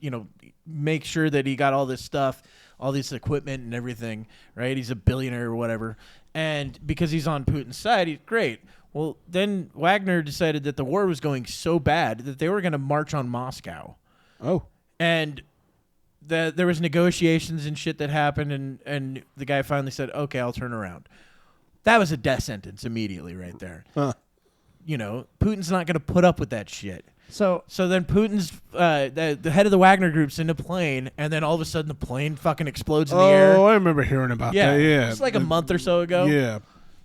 make sure that he got all this stuff, all this equipment and everything, right? He's a billionaire or whatever. And because he's on Putin's side, he's great. Well, then Wagner decided that the war was going so bad that they were going to march on Moscow. Oh. And there was negotiations and shit that happened, and the guy finally said, okay, I'll turn around. That was a death sentence immediately right there. Huh. Putin's not going to put up with that shit. So So then Putin's the head of the Wagner Group's in a plane, and then all of a sudden the plane fucking explodes in the air. Oh, I remember hearing about that. Yeah. It's like a month or so ago. Yeah.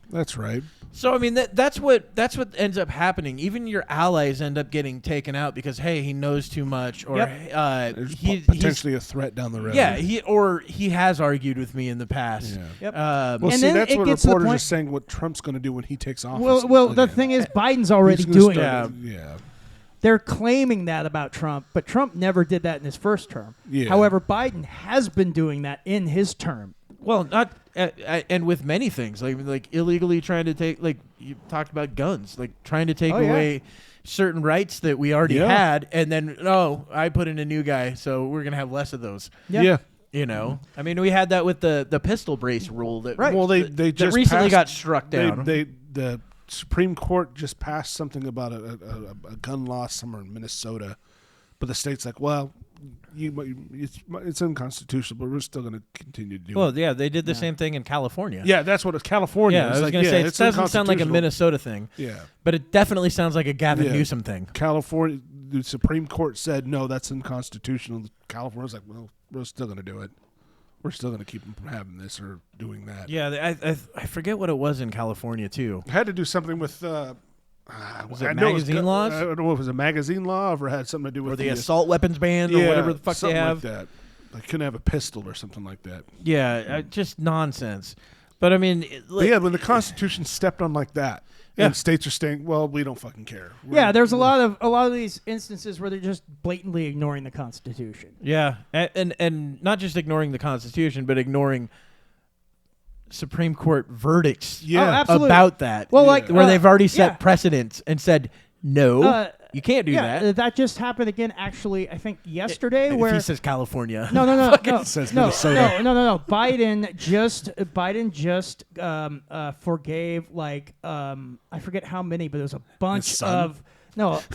That's right. So I mean that's what ends up happening. Even your allies end up getting taken out because hey, he knows too much, or There's he's potentially a threat down the road. yeah, he has argued with me in the past. Yeah. Yep. Well, And see, then that's it what gets to the reporters are point- saying what Trump's going to do when he takes office. well, the again. thing is, Biden's already He's gonna doing start- it. Yeah. They're claiming that about Trump, but Trump never did that in his first term. Yeah. However, Biden has been doing that in his term. Well, not and with many things like illegally trying to take, like you talked about guns, like trying to take Oh, yeah. away certain rights that we already Yeah. had, and then I put in a new guy, so we're gonna have less of those. Yeah. I mean, we had that with the pistol brace rule that Right. Well, they that just recently passed- got struck down. The Supreme Court just passed something about a gun law somewhere in Minnesota, but the state's like, well, it's unconstitutional, but we're still going to continue to do Well, it. yeah, they did the same thing in California. Yeah, that's what it's California. Yeah, It's I was like, going to say, it it's doesn't sound like a unconstitutional. Minnesota thing, Yeah. but it definitely sounds like a Gavin Yeah. Newsom thing. California, the Supreme Court said, no, that's unconstitutional. California's like, well, we're still going to do it. We're still going to keep them from having this or doing that. Yeah, I forget what it was in California, too. It had to do something with... Was it magazine laws? I don't know if it was a magazine law or if it had something to do with Or the assault weapons ban or whatever the fuck they something have. like that. They couldn't have a pistol or something like that. Yeah, just nonsense. But, I mean... But yeah, when the Constitution stepped on like that, and states are saying, well, we don't fucking care. Yeah, there's a lot of these instances where they're just blatantly ignoring the Constitution. Yeah, and not just ignoring the Constitution, but ignoring Supreme Court verdicts Yeah. Oh, absolutely. about that. Well, like, where they've already set yeah. precedents and said, no, you can't do yeah, that. that just happened again. Actually, I think yesterday, If where he says California. no, says no, Minnesota. no. Biden just forgave like I forget how many, but it was a bunch son? of It's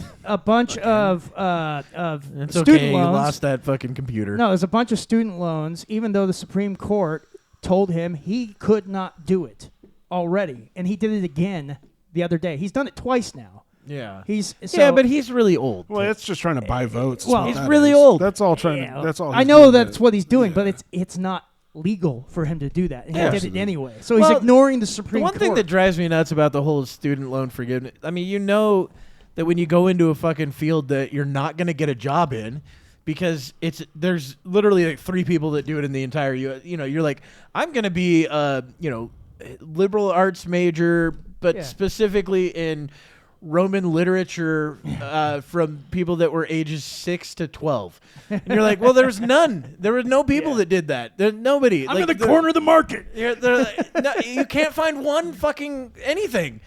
student okay, you loans. lost that fucking computer. No, it was a bunch of student loans, even though the Supreme Court told him he could not do it already, and he did it again the other day. He's done it twice now. Yeah. But he's really old. Well, it's just trying to buy votes. Well, That's he's what that really is. old. That's all trying yeah, to. That's all. I he's know doing that's that. what he's doing, Yeah. but it's not legal for him to do that, and Yeah. he did it anyway. So he's Well, ignoring the The Supreme one Court. thing that drives me nuts about the whole student loan forgiveness, I mean, you know that when you go into a fucking field that you're not going to get a job in because there's literally like 3 people that do it in the entire U.S. You know, you're like, I'm going to be liberal arts major, but Yeah. specifically in Roman literature from people that were ages 6 to 12. And you're like, well, there's none. There were no people that did that. There's nobody. I'm in the corner of the market. They're like, no, you can't find one fucking anything.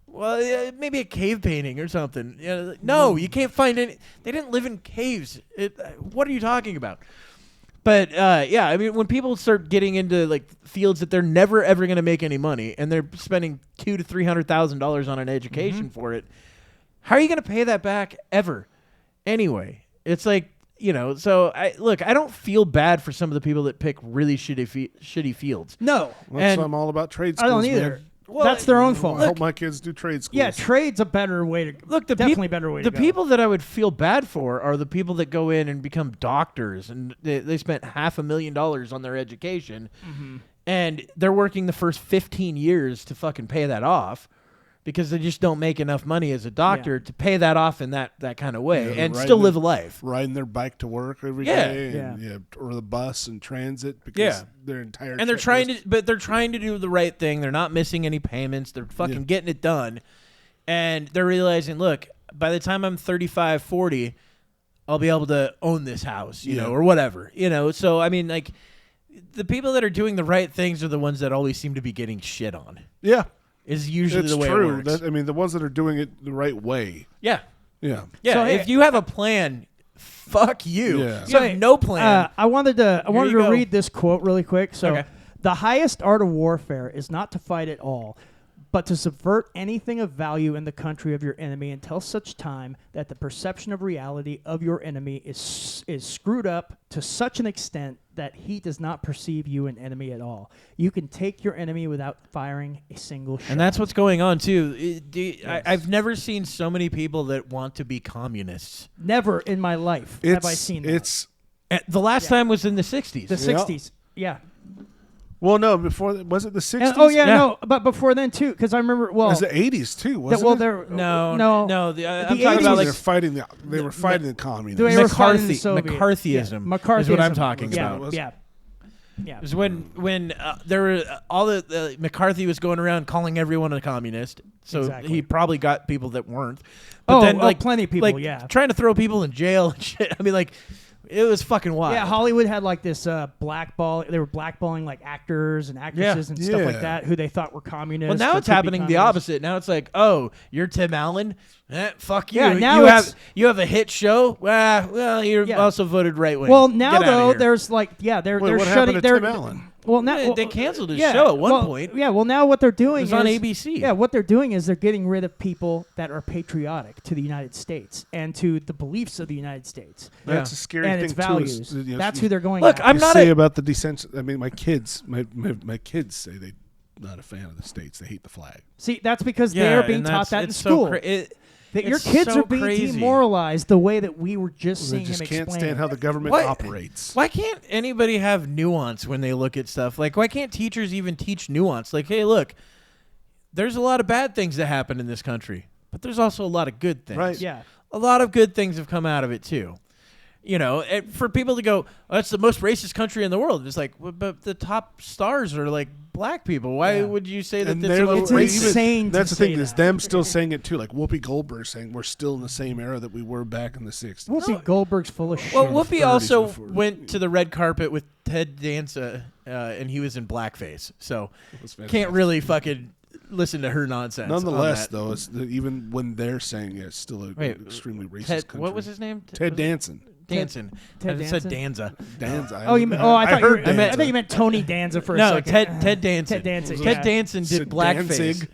Well, yeah, maybe a cave painting or something. Yeah, no, you can't find any. They didn't live in caves. What are you talking about? But yeah, I mean, when people start getting into like fields that they're never ever going to make any money, and they're spending $200,000 to $300,000 on an education for it, how are you going to pay that back ever? Anyway, it's like, you know. So I don't feel bad for some of the people that pick really shitty fields. no, That's And- why I'm all about trade I schools. don't either. Man. Well, That's their own fault. I hope my kids do trade schools. Yeah, trade's a better way to Look, definitely better way to the go. people that I would feel bad for are the people that go in and become doctors, and they spent $500,000 on their education, and they're working the first 15 years to fucking pay that off because they just don't make enough money as a doctor to pay that off in that kind of way Yeah, and right still in live the- a life. riding their bike to work every Yeah. day, and, Yeah. or the bus and transit because Yeah. their entire And they're trying to do the right thing. They're not missing any payments. They're fucking getting it done. And they're realizing, look, by the time I'm 35, 40, I'll be able to own this house, you know, or whatever. You know, so I mean, like, the people that are doing the right things are the ones that always seem to be getting shit on. Yeah, Is usually it's the way true. it works. I mean, the ones that are doing it the right way. Yeah. Yeah. Yeah. So, if hey- you have a plan, fuck you. Yeah. You have no plan. I wanted to you go. read this quote really quick. So, Okay. the highest art of warfare is not to fight at all, but to subvert anything of value in the country of your enemy until such time that the perception of reality of your enemy is screwed up to such an extent that he does not perceive you an enemy at all. You can take your enemy without firing a single shot. And that's what's going on too. I've never seen so many people that want to be communists. Never in my life have I seen that. It's The last time was in the 60s. The 60s. Yeah. well, no, before was it the 60s? And, oh yeah, Yeah. no, but before then too, because I remember. Well, it was the 80s too. Wasn't well, it? there. No. I'm I'm The talking 80s about they like were fighting the communists. They were fighting the Soviet. McCarthyism Yeah, McCarthyism is what I'm talking Yeah. about. Was- Yeah. Yeah. It was when there were all the McCarthy was going around calling everyone a communist, so Exactly. he probably got people that weren't. Plenty of people, like, yeah. trying to throw people in jail and shit. I mean, like, it was fucking wild. Yeah, Hollywood had like this blackball. They were blackballing like actors and actresses and stuff like Yeah. that who they thought were communists. Well, now or it's could be happening the communists. opposite. Now it's like, oh, you're Tim Allen. Fuck you. Yeah, now you it's- you have a hit show. Well, you're Yeah. also voted right wing. Well, now Get outta though, here. there's like, yeah, they're Wait, what shutting. happened to They're Tim Allen? Well, now They canceled his show at one point. Yeah, well, now what they're doing It was on is- ABC. Yeah, what they're doing is they're getting rid of people that are patriotic to the United States and to the beliefs of the United States That's a scary and thing its too. values. Is, That's who they're going. Look, after. I'm you not say a- about the descent. I mean, my kids say they're not a fan of the states. They hate the flag. See, that's because Yeah, they're being and taught that in it's school. So that your it's kids so are being crazy. demoralized the way that we were just They seeing just him can't explain. stand how the government What? operates. Why can't anybody have nuance when they look at stuff? Like, why can't teachers even teach nuance? Like, hey, look, there's a lot of bad things that happen in this country, but there's also a lot of good things. Right. Yeah. A lot of good things have come out of it, too. You know, for people to go, oh, it's the most racist country in the world. It's like, well, but the top stars are like black people. Why Yeah. would you say that And that's they're the most the- It's racist? insane to That's the say thing. Is that. them still saying it too. Like Whoopi Goldberg saying we're still in the same era that we were back in the '60s. Whoopi Goldberg's full of shit. Well, Whoopi 30s also before- went to the red carpet with Ted Danza, and he was in blackface. So That's can't fantastic. really fucking listen to her nonsense. on Nonetheless, that. though, even when they're saying it, it's still an Wait, extremely racist Ted, country. what was his name? Ted Danson. Danson. Ted I said Danson? Danza. Danza. Oh, I thought you heard were, I Danza. thought you meant Tony Danza for a No, second. Ted Danson. Ted Danzig. Ted yeah. Danson did Sid blackface. Danzig.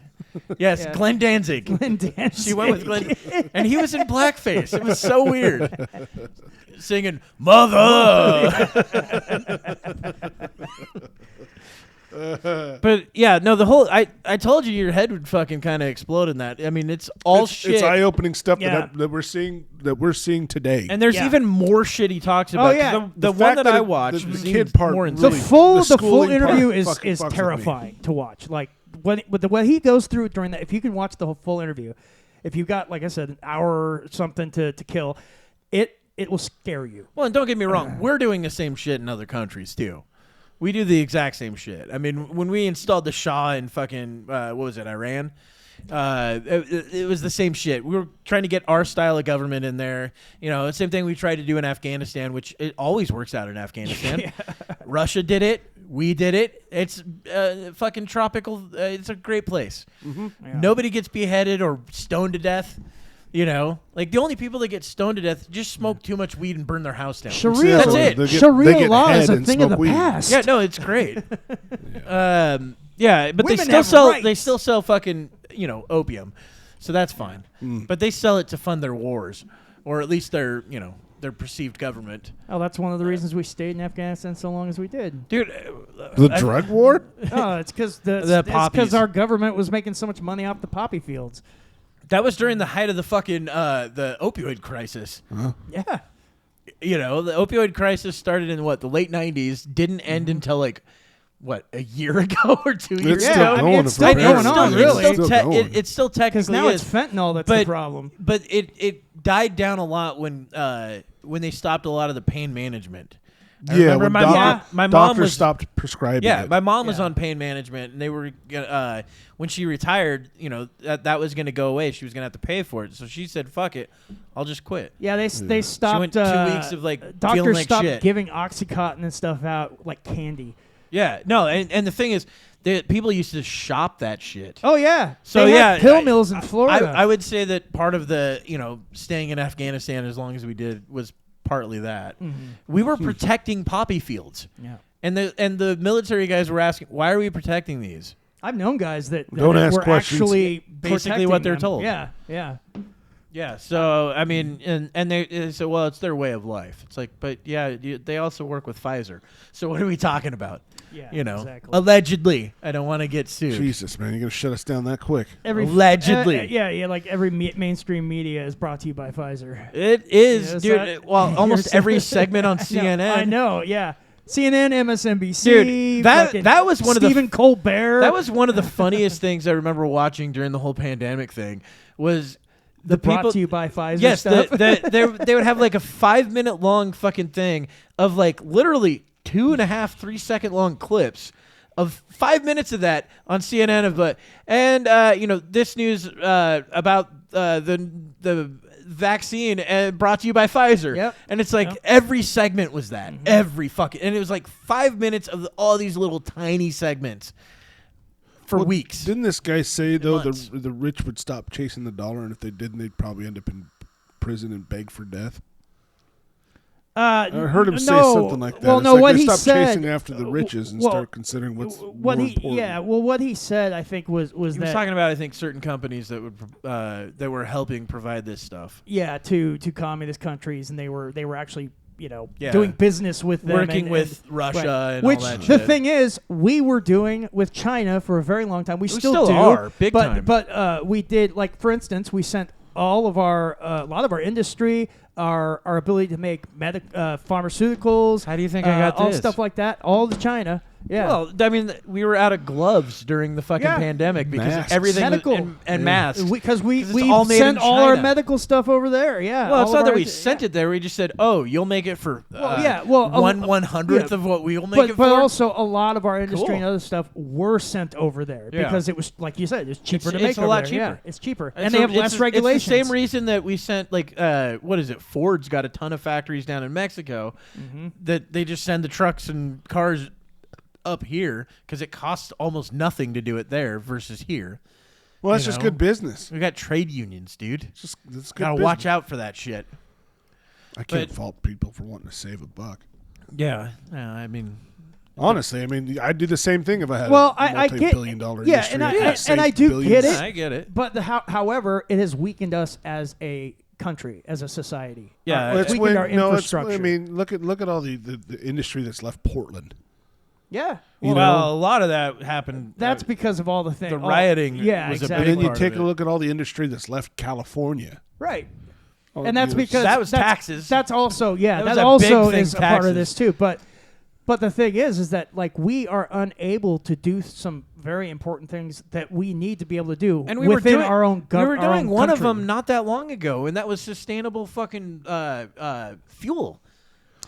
Yes, Yeah. Glenn Danzig. Glenn Danzig. She went with Glenn, and he was in blackface. It was so weird, singing "Mother." But yeah, no, the whole I told you your head would fucking kind of explode in that. I mean, it's all shit. It's eye-opening stuff Yeah. that we're seeing today. And there's Yeah. even more shit he talks about. 'cause yeah. the The one fact that that I it- watched, the was kid even part more really- insane. The full the schooling interview part is fucking fucks with me. terrifying to watch. Like what he goes through during that. If you can watch the whole full interview, if you've got, like I said, an hour or something to kill, it will scare you. Well, and don't get me wrong, we're doing the same shit in other countries too. We do the exact same shit. I mean, when we installed the Shah in fucking what was it, Iran? It was the same shit. We were trying to get our style of government in there. You know, the same thing we tried to do in Afghanistan, which it always works out in Afghanistan. Russia did it. We did it. It's fucking tropical. It's a great place. Yeah. Nobody gets beheaded or stoned to death. You know, like the only people that get stoned to death just smoke too much weed and burn their house down. Sharia, That's it. They Sharia get law is head a and thing of the smoke weed. past. Yeah, no, it's great. Yeah, but Women they still have sell. rights. They still sell fucking opium, so that's fine. Mm. But they sell it to fund their wars, or at least their their perceived government. Oh, that's one of the reasons we stayed in Afghanistan so long as we did. Dude, The drug war? Oh, it's because The poppies. our government was making so much money off the poppy fields. that was during the height of the fucking the opioid crisis. Yeah. You know, the opioid crisis started in the late '90s, didn't end until like a year ago or 2 years It's ago. still I mean, going. it's if we're still paying going on, attention. really. It's still going. It's still technically Because now is. it's fentanyl that's But- the problem. But it died down a lot when they stopped a lot of the pain management. I Yeah, remember when my mom doctors was stopped prescribing yeah, it. my mom was Yeah. on pain management, and they were when she retired, that was going to go away. She was going to have to pay for it, so she said, "Fuck it, I'll just quit." Yeah, they stopped. She went 2 weeks of like doctors feeling like stopped shit. giving OxyContin and stuff out like candy. Yeah, no, and the thing is, people used to shop that shit. Oh yeah. So They yeah, had pill mills in Florida. I would say that part of the staying in Afghanistan as long as we did was partly that we were protecting poppy fields, yeah. and the military guys were asking, why are we protecting these? I've known guys that Don't ask were questions. actually Basically what protecting they're them. told. Yeah, yeah. Yeah, so I mean, and they said, well, it's their way of life. It's like, but yeah, they also work with Pfizer. So what are we talking about? Yeah, Exactly. exactly. Allegedly, I don't want to get sued. Jesus, man, you're gonna shut us down that quick? Allegedly. yeah, like every mainstream media is brought to you by Pfizer. It is, Yes, dude. Well, almost every segment on CNN. I know, yeah. CNN, MSNBC, Dude, fucking that was one of the Stephen Colbert. That was one of the funniest things I remember watching during the whole pandemic thing. Was the brought people to you by Pfizer Yes, stuff. they would have like a 5-minute long fucking thing of like literally 2.5, 3 second long clips of 5 minutes of that on CNN of this news about the vaccine brought to you by Pfizer. Yep. And it's like Yep. every segment was that. Every fucking, and it was like 5 minutes of all these little tiny segments for Well, weeks. Didn't this guy say though months. the rich would stop chasing the dollar, and if they didn't, they'd probably end up in prison and beg for death? I heard him say no. something like that. Well, It's no, like what they he stop said. chasing after the riches and well, start considering what's what more he important. yeah. Well, what he said, I think, was He was that talking about, I think, certain companies that would that were helping provide this stuff, to communist countries, and they were actually Yeah. doing business with them, working and- with Russia right. and Which all that the shit. thing is, we were doing with China for a very long time. We still do, are, big but, time. But we did, like, for instance, we sent all of our a lot of our industry, our ability to make pharmaceuticals. How do you think I got all this? stuff like that? All to China. Yeah. Well, I mean, we were out of gloves during the fucking Yeah. pandemic because Masks. everything Medical. was, and masks. Because we it's all made sent in all our China. medical stuff over there. Yeah. Well, all it's of not that our- we sent it there. We just said, "Oh, you'll make it for one hundredth yeah. of what we'll make But it for." also a lot of our industry Cool. and other stuff were sent over there Yeah. because it was, like you said, it's cheaper It's- to make it's a over lot there. Yeah, cheaper. it's cheaper, And and so they have it's- less regulations. It's the same reason that we sent, like, what is it? Ford's got a ton of factories down in Mexico that they just send the trucks and cars up here because it costs almost nothing to do it there versus here. Well, that's You just know? good business. We got trade unions, dude. It's good Gotta business. watch out for that shit. I can't but- fault people for wanting to save a buck. Yeah, I mean, Honestly, I mean, I'd do the same thing if I had Well, a I get- multi-billion-dollar yeah, industry. and I- that and saved I do billions. get it. I get it. But however, it has weakened us as a country, as a society. Yeah, Well, it's weakened when- our no, it's- infrastructure. I mean, look at all the industry that's left Portland. yeah. You well, know? a lot of that happened. That's because of all the things. the rioting Yeah, was a exactly. And big then you part take of a it. look at all the industry that's left California. Right. Oh, And that's you know, because That was that's- taxes. That's also That was that a also big thing, is a part of taxes. this too. But the thing is that, like, we are unable to do some very important things that we need to be able to do and we within were doing, our own we were our doing own one of country. them not that long ago, and that was sustainable fucking fuel.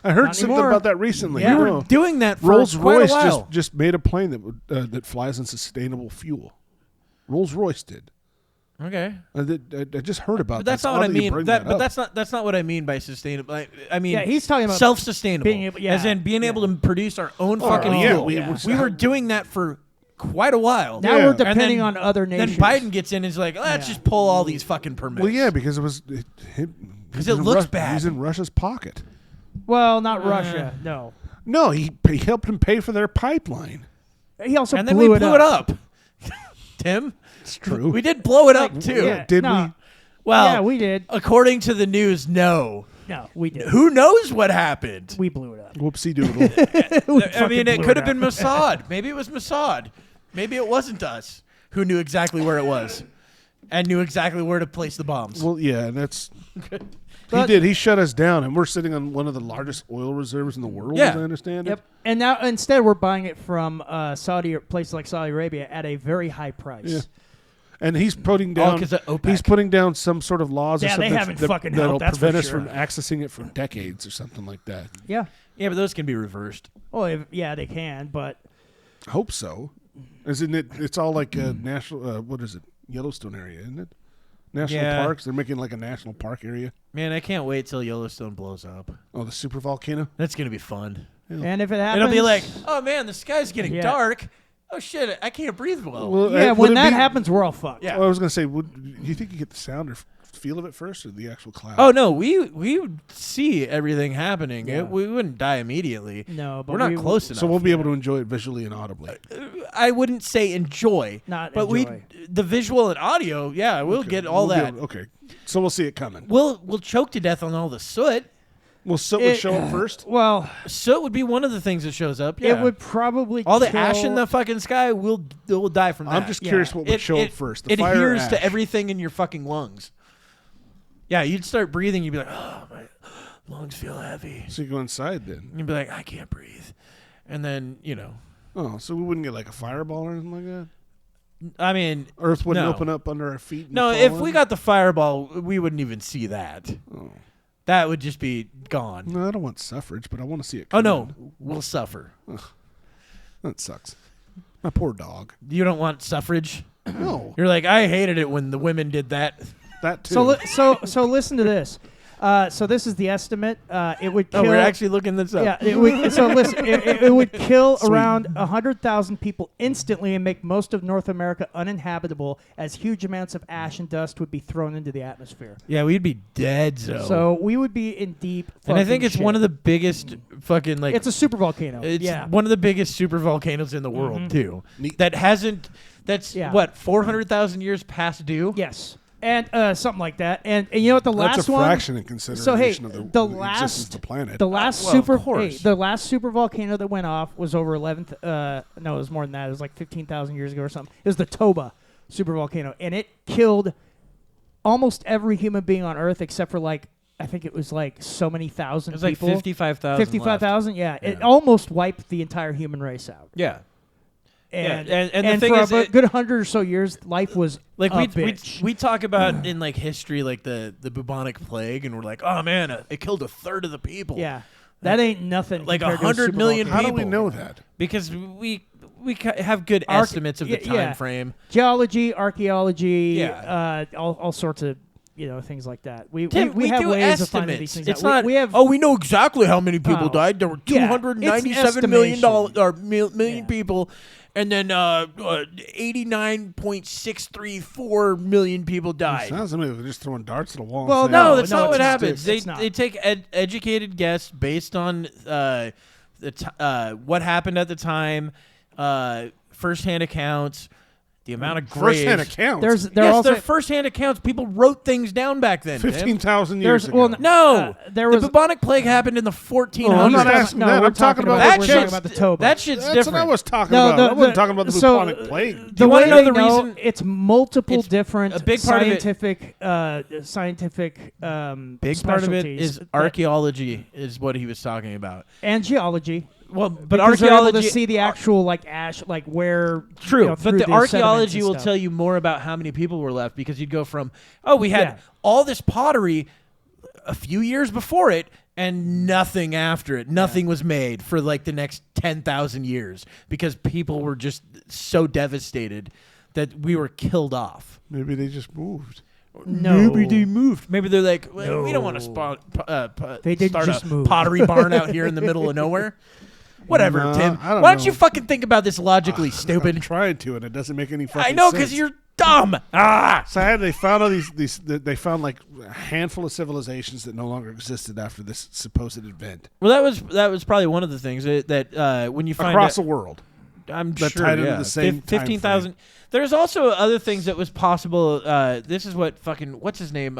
I heard Not something anymore. about that recently. Yeah. We You were know, doing that for Rolls quite Royce a while. just made a plane that flies on sustainable fuel. Rolls Royce did. Okay, I just heard about but that's that. not what I It's odd that you mean. bring But up. that's not what I mean by sustainable. I mean, Yeah, he's talking about self-sustainable, being able- yeah, as in being able to produce our own Oh, fucking yeah, fuel. we- We were doing that for quite a while. Now Yeah. we're And then- depending on other nations. Then Biden gets in and is like, let's Yeah. just pull all these fucking permits. Well, yeah, because it Because it looks bad. He's in Russia's pocket. Well, not Russia. No. No, he helped him pay for their pipeline. He also and then blew we it blew up. it up. Tim, It's true. we did blow it up too. Yeah, Did no. we? Well, Yeah, we did. according to the news, no. No, we did. Who knows what happened? We blew it up. Whoopsie doodle. I mean, it blew could it have been up. Mossad. Maybe it was Mossad. Maybe it wasn't us who knew exactly where it was and knew exactly where to place the bombs. Well, yeah, and that's. He But- did. He shut us down, and we're sitting on one of the largest oil reserves in the world, Yeah. as I understand Yep. it. And now instead we're buying it from Saudi or places like Saudi Arabia at a very high price. Yeah. And he's putting All down. 'cause of OPEC. He's putting down some sort of laws. Or Yeah, they something haven't fucking that'll helped, that's prevent for us sure. from accessing it for decades or something like that. Yeah. Yeah, but those can be reversed. Well, yeah, they can, but I hope so. Isn't it? It's all like a national. What is it? Yellowstone area, isn't it? National Yeah. parks. They're making like a national park area. Man, I can't wait till Yellowstone blows up. Oh, the super volcano. That's going to be fun. and if it happens, It'll be like, oh man, the sky's getting Yeah. dark. Oh shit, I can't breathe well. yeah, would when it that be- happens, we're all fucked. Yeah. Well, I was gonna say, do you think you get the sound or feel of it first, or the actual cloud? Oh no, we would see everything happening. Yeah. We wouldn't die immediately. No, but we're not we- close enough. So we'll be able to enjoy it visually and audibly. I wouldn't say enjoy, Not but enjoy. the visual and audio. Yeah, we'll Okay, get all we'll be that. able- okay, so we'll see it coming. We'll choke to death on all the soot. Well, soot would It- show up first. Well, Soot would be one of the things that shows up. Yeah. it would probably all the kill- ash in the fucking sky will die from that. I'm just curious what would show up first. The it fire or adheres to ash? everything in your fucking lungs. Yeah, you'd start breathing. You'd be like, oh, my lungs feel heavy. So you go inside then. And you'd be like, I can't breathe. And then, Oh, so we wouldn't get like a fireball or anything like that. I mean, Earth wouldn't No. open up under our feet. and no, fall if in? we got the fireball, we wouldn't even see that. Oh. That would just be gone. No, I don't want suffrage, but I want to see it. Oh, Coming. no, we'll suffer. That sucks. My poor dog. You don't want suffrage? No, You're like, I hated it when the women did that. that too. So listen to this. So this is the estimate. It would kill. Oh, we're actually looking this up. Yeah, it would, so listen, it would kill around 100,000 people instantly and make most of North America uninhabitable as huge amounts of ash and dust would be thrown into the atmosphere. Yeah, we'd be dead. So we would be in deep and I think it's shit. one of the biggest fucking like. It's a super volcano. It's yeah. one of the biggest super volcanoes in the world too. That hasn't. That's Yeah. what 400,000 years past due. Yes. And something like that. And you know what? The last That's a one. fraction in consideration So hey, of the the existence last of the planet. the last well, of super course. the last super volcano that went off was over 11th. No, it was more than that. It was like 15,000 years ago or something. It was the Toba super volcano, and it killed almost every human being on Earth except for like I think it was like so many thousand It was like people. 55,000. 55,000. Yeah, it Yeah. almost wiped the entire human race out. Yeah. And Yeah, and the thing for is, a good 100 or so years, life was Like a bitch. we talk about in like history, like the bubonic plague, and we're like, oh man, it killed a third of the people. Yeah, that ain't nothing. Like compared to a 100 super million volcano. How do we people. know that? Because we have good estimates of the time yeah. frame. Geology, archaeology, Yeah. all sorts of things like that. We Tim, we have do ways estimates. of finding these things It's out. not. We have we know exactly how many people Oh. died. There were Yeah, 297 it's million estimation. million Yeah. people, and then 89.634 million people died. Sounds to me like they're just throwing darts at a wall. Well, and saying, No, No, that's no, not it's what not. happens. It's not. They take educated guess based on what happened at the time, firsthand accounts, the amount of graves. first-hand accounts. there's Yes, also they're firsthand accounts. People wrote things down back then. Tim. 15,000 years there's ago. well No, there the was bubonic plague happened in the 1400s. Oh, I'm not talking- asking no, that. we're I'm talking about that we're shit's, talking about the Toba. that shit's That's different. what I was talking No, about. I wasn't talking about the so, bubonic plague. The You wanna way know they the know, reason? it's multiple It's different a big part of it- scientific Big part of it specialties is that- archaeology, is what he was talking about. and geology. Well, but Because they're able archaeology to see the actual like ash, like where True, you know, but through the sediments archaeology and will stuff. tell you more about how many people were left, because you'd go from, we had Yeah. all this pottery a few years before it and nothing after it. Nothing was made for like the next 10,000 years because people were just so devastated that we were killed off. Maybe they just moved. No. Maybe they moved. Maybe they're like, we don't want to They didn't start just a move. pottery barn out here in the middle of nowhere. Whatever, No, Tim. I don't Why don't know. you fucking think about this logically, I'm stupid? trying to, and it doesn't make any fucking I know, sense. because you're dumb. So they found all these. They found like a handful of civilizations that no longer existed after this supposed event Well, that was probably one of the things that when you find across out, the world. I'm that sure, tied into yeah, the same time 15,000. There's also other things that was possible. This is what fucking what's his name?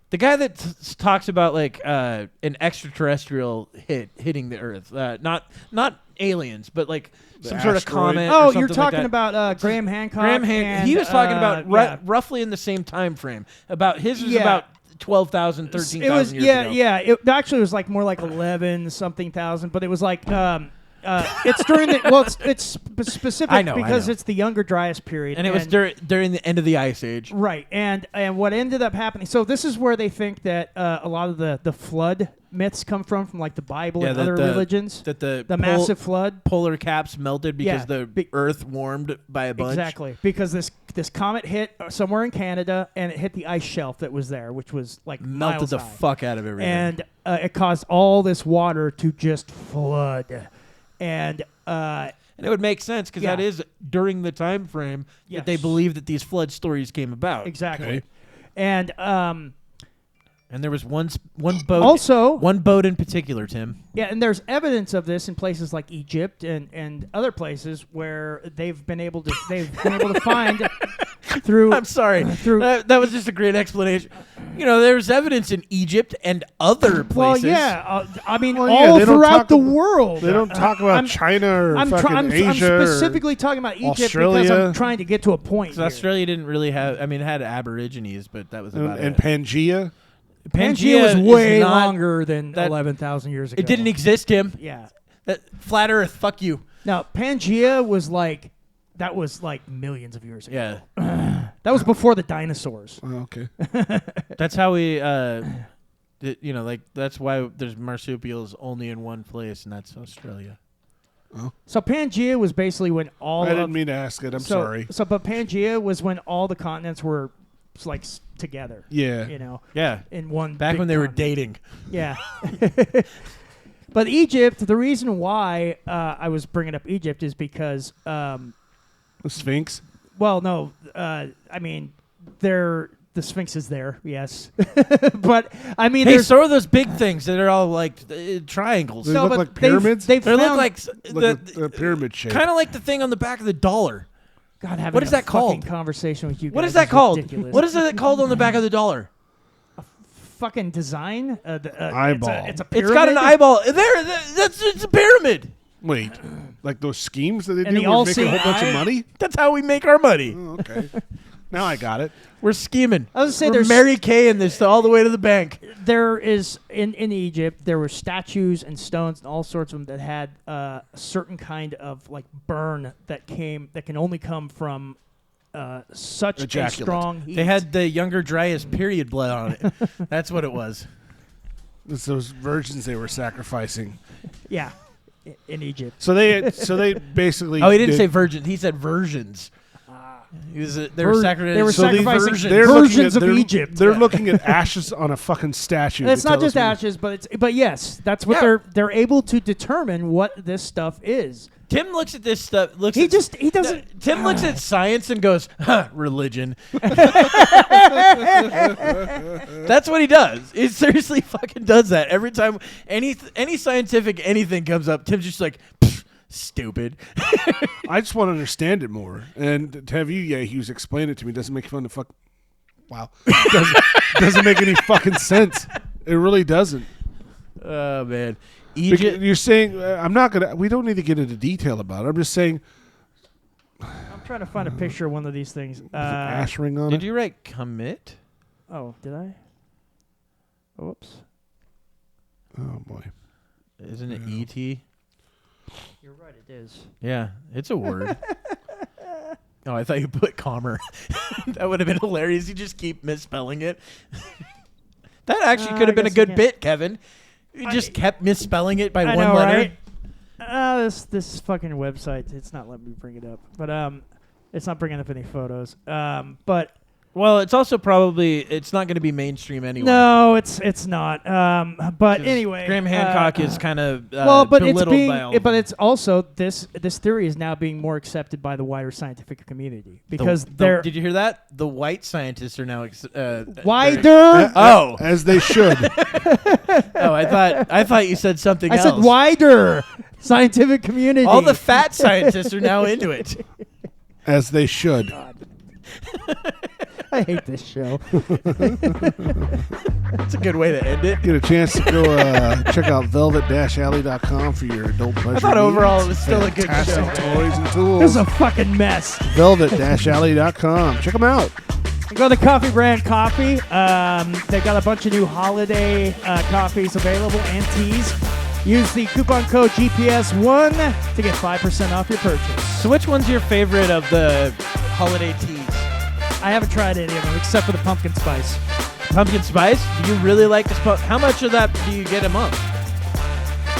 The guy that talks about like an extraterrestrial hitting the Earth, not aliens, but like some sort of asteroid. comet. or Oh, something you're like talking that. about Graham Hancock. Graham Hancock. and, He was talking about yeah. roughly in the same time frame. About his was Yeah. about 12,000, 13,000 It was years ago. yeah. It actually was like more like 11 something thousand, but it was like it's during the it's specific I know. because it's the Younger Dryas period, And it was during the end of the Ice Age. right. And what ended up happening. So this is where they think that a lot of the flood myths come from like the Bible and that other religions. That the Massive flood. polar caps melted because Yeah, the Earth warmed by a bunch. Exactly, because this comet hit somewhere in Canada and it hit the ice shelf that was there, which was like Melted miles the high. fuck out of everything. And it caused all this water to just flood, and And it would make sense because Yeah. that is during the time frame that they Yes. believe that these flood stories came about. exactly, Okay. and And there was one boat. also one boat in particular, Tim. yeah, and there's evidence of this in places like Egypt and other places where they've been able to find through I'm sorry. through. That was just a great explanation. You know, there's evidence in Egypt and other Well, places. yeah, I mean, Well, yeah, all they don't throughout talk the about- world. They don't talk about I'm- China or I'm, fucking I'm Asia. or- specifically talking about Egypt because Australia. I'm trying to get to a point. So here. Australia didn't really have. I mean, it had Aborigines, but that was about and it. Pangea. Pangea was is way not- longer than that- 11,000 years ago. It didn't exist, Tim. Yeah. That flat Earth. Fuck you. Now, Pangea was like, that was like millions of years ago. Yeah. That was before the dinosaurs. Oh, okay. That's how we. Like that's why there's marsupials only in one place, and that's Australia. So Pangea was basically when all I of didn't mean to ask it. I'm sorry. But Pangea was when all the continents were like together. Yeah. You know, Yeah. in one Back big when they were continent. dating. Yeah. But Egypt, the reason why I was bringing up Egypt is because, The Sphinx. well, no, I mean, the Sphinx is there, yes. But, I mean, Hey, there's... so are those big things that are all like triangles. They no, look but like pyramids? They've They look found, like The pyramid shape. kind of like the thing on the back of the dollar. God, having what is a that fucking called? conversation with you What guys is that called? ridiculous. What is it called on the back of the dollar? Fucking design? Eyeball. It's a It's pyramid. got an eyeball. It's a pyramid. Wait, like those schemes that they And do the where they make a whole all-seeing bunch of eye? money? That's how we make our money. Oh, okay. Now I got it. We're scheming. I was gonna say We're there's Mary Kay in this all the way to the bank. there is in Egypt there were statues and stones and all sorts of them that had a certain kind of like burn that can only come from such Ejaculate. a strong heat. They had the younger Dryas period blood on it. That's what it was. It's those virgins they were sacrificing. yeah in Egypt. So they basically. Oh, he didn't did- say virgin. He said versions. He was they were Vir- sacrificing. they were So these sacrificing versions. they're looking versions at- of they're- Egypt. They're Yeah. looking at ashes on a fucking statue. It's to not tell just us what- ashes, but yes, that's what Yeah. they're able to determine what this stuff is. Tim looks at this stuff. He doesn't. Tim looks at science and goes, huh, religion. That's what he does. He seriously fucking does that every time any scientific anything comes up. Tim's just like, "Pfft, stupid. I just want to understand it more. And to have you, he was explaining it to me. Doesn't make fun of fuck. Wow, doesn't make any fucking sense. It really doesn't. Oh man, Because Egypt. you're saying I'm not gonna. We don't need to get into detail about it. I'm just saying. I'm trying to find a picture of one of these things. With an ash ring on Did it. you write commit? Oh, did I? Whoops. Oh boy. Isn't it Yeah. ET? You're right. It is. Yeah, it's a word. Oh, I thought you put commer. That would have been hilarious. You just keep misspelling it. That actually could I have been a guess good you bit, Kevin. You just kept misspelling it by I one know, letter. right? This fucking website, it's not letting me bring it up. But it's not bringing up any photos. But Well, it's also probably it's not going to be mainstream anyway. no, it's not. But 'Cause anyway, Graham Hancock is kind of well, but it's belittled being, by all of but them. it's also this theory is now being more accepted by the wider scientific community The- because the- they're Did you hear that? The white scientists are now wider. Oh. As they should. Oh, I thought you said something I else. said wider scientific community. All the fat scientists are now into it. As they should. I hate this show. That's a good way to end it. Get a chance to go check out velvet-alley.com for your adult pleasure. I thought overall it was needs. still a good Fantastic show. toys and This tools. is a fucking mess. velvet-alley.com. Check them out. Go to Coffee Brand Coffee. They've got a bunch of new holiday coffees available and teas. Use the coupon code GPS1 to get 5% off your purchase. So which one's your favorite of the holiday teas? I haven't tried any of them except for the pumpkin spice. Pumpkin spice? Do you really like this? How much of that do you get a month?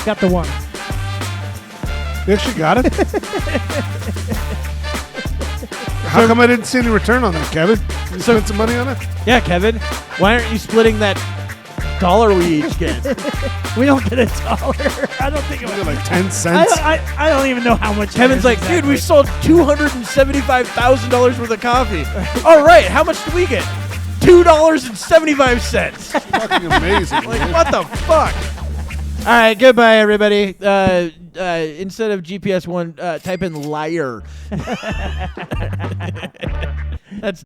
Got the one. You actually got it? How come I didn't see any return on that, Kevin? You spent some money on it? Yeah, Kevin. Why aren't you splitting that $1 we each get? We don't get $1. I don't think it Was was. it like 10 cents? I don't even know how much. Kevin's it like, is dude, we exactly. sold $275,000 worth of coffee. All right, how much do we get? $2.75. Fucking amazing. Like, man. what the fuck? All right, goodbye, everybody. Instead of GPS1, type in liar. That's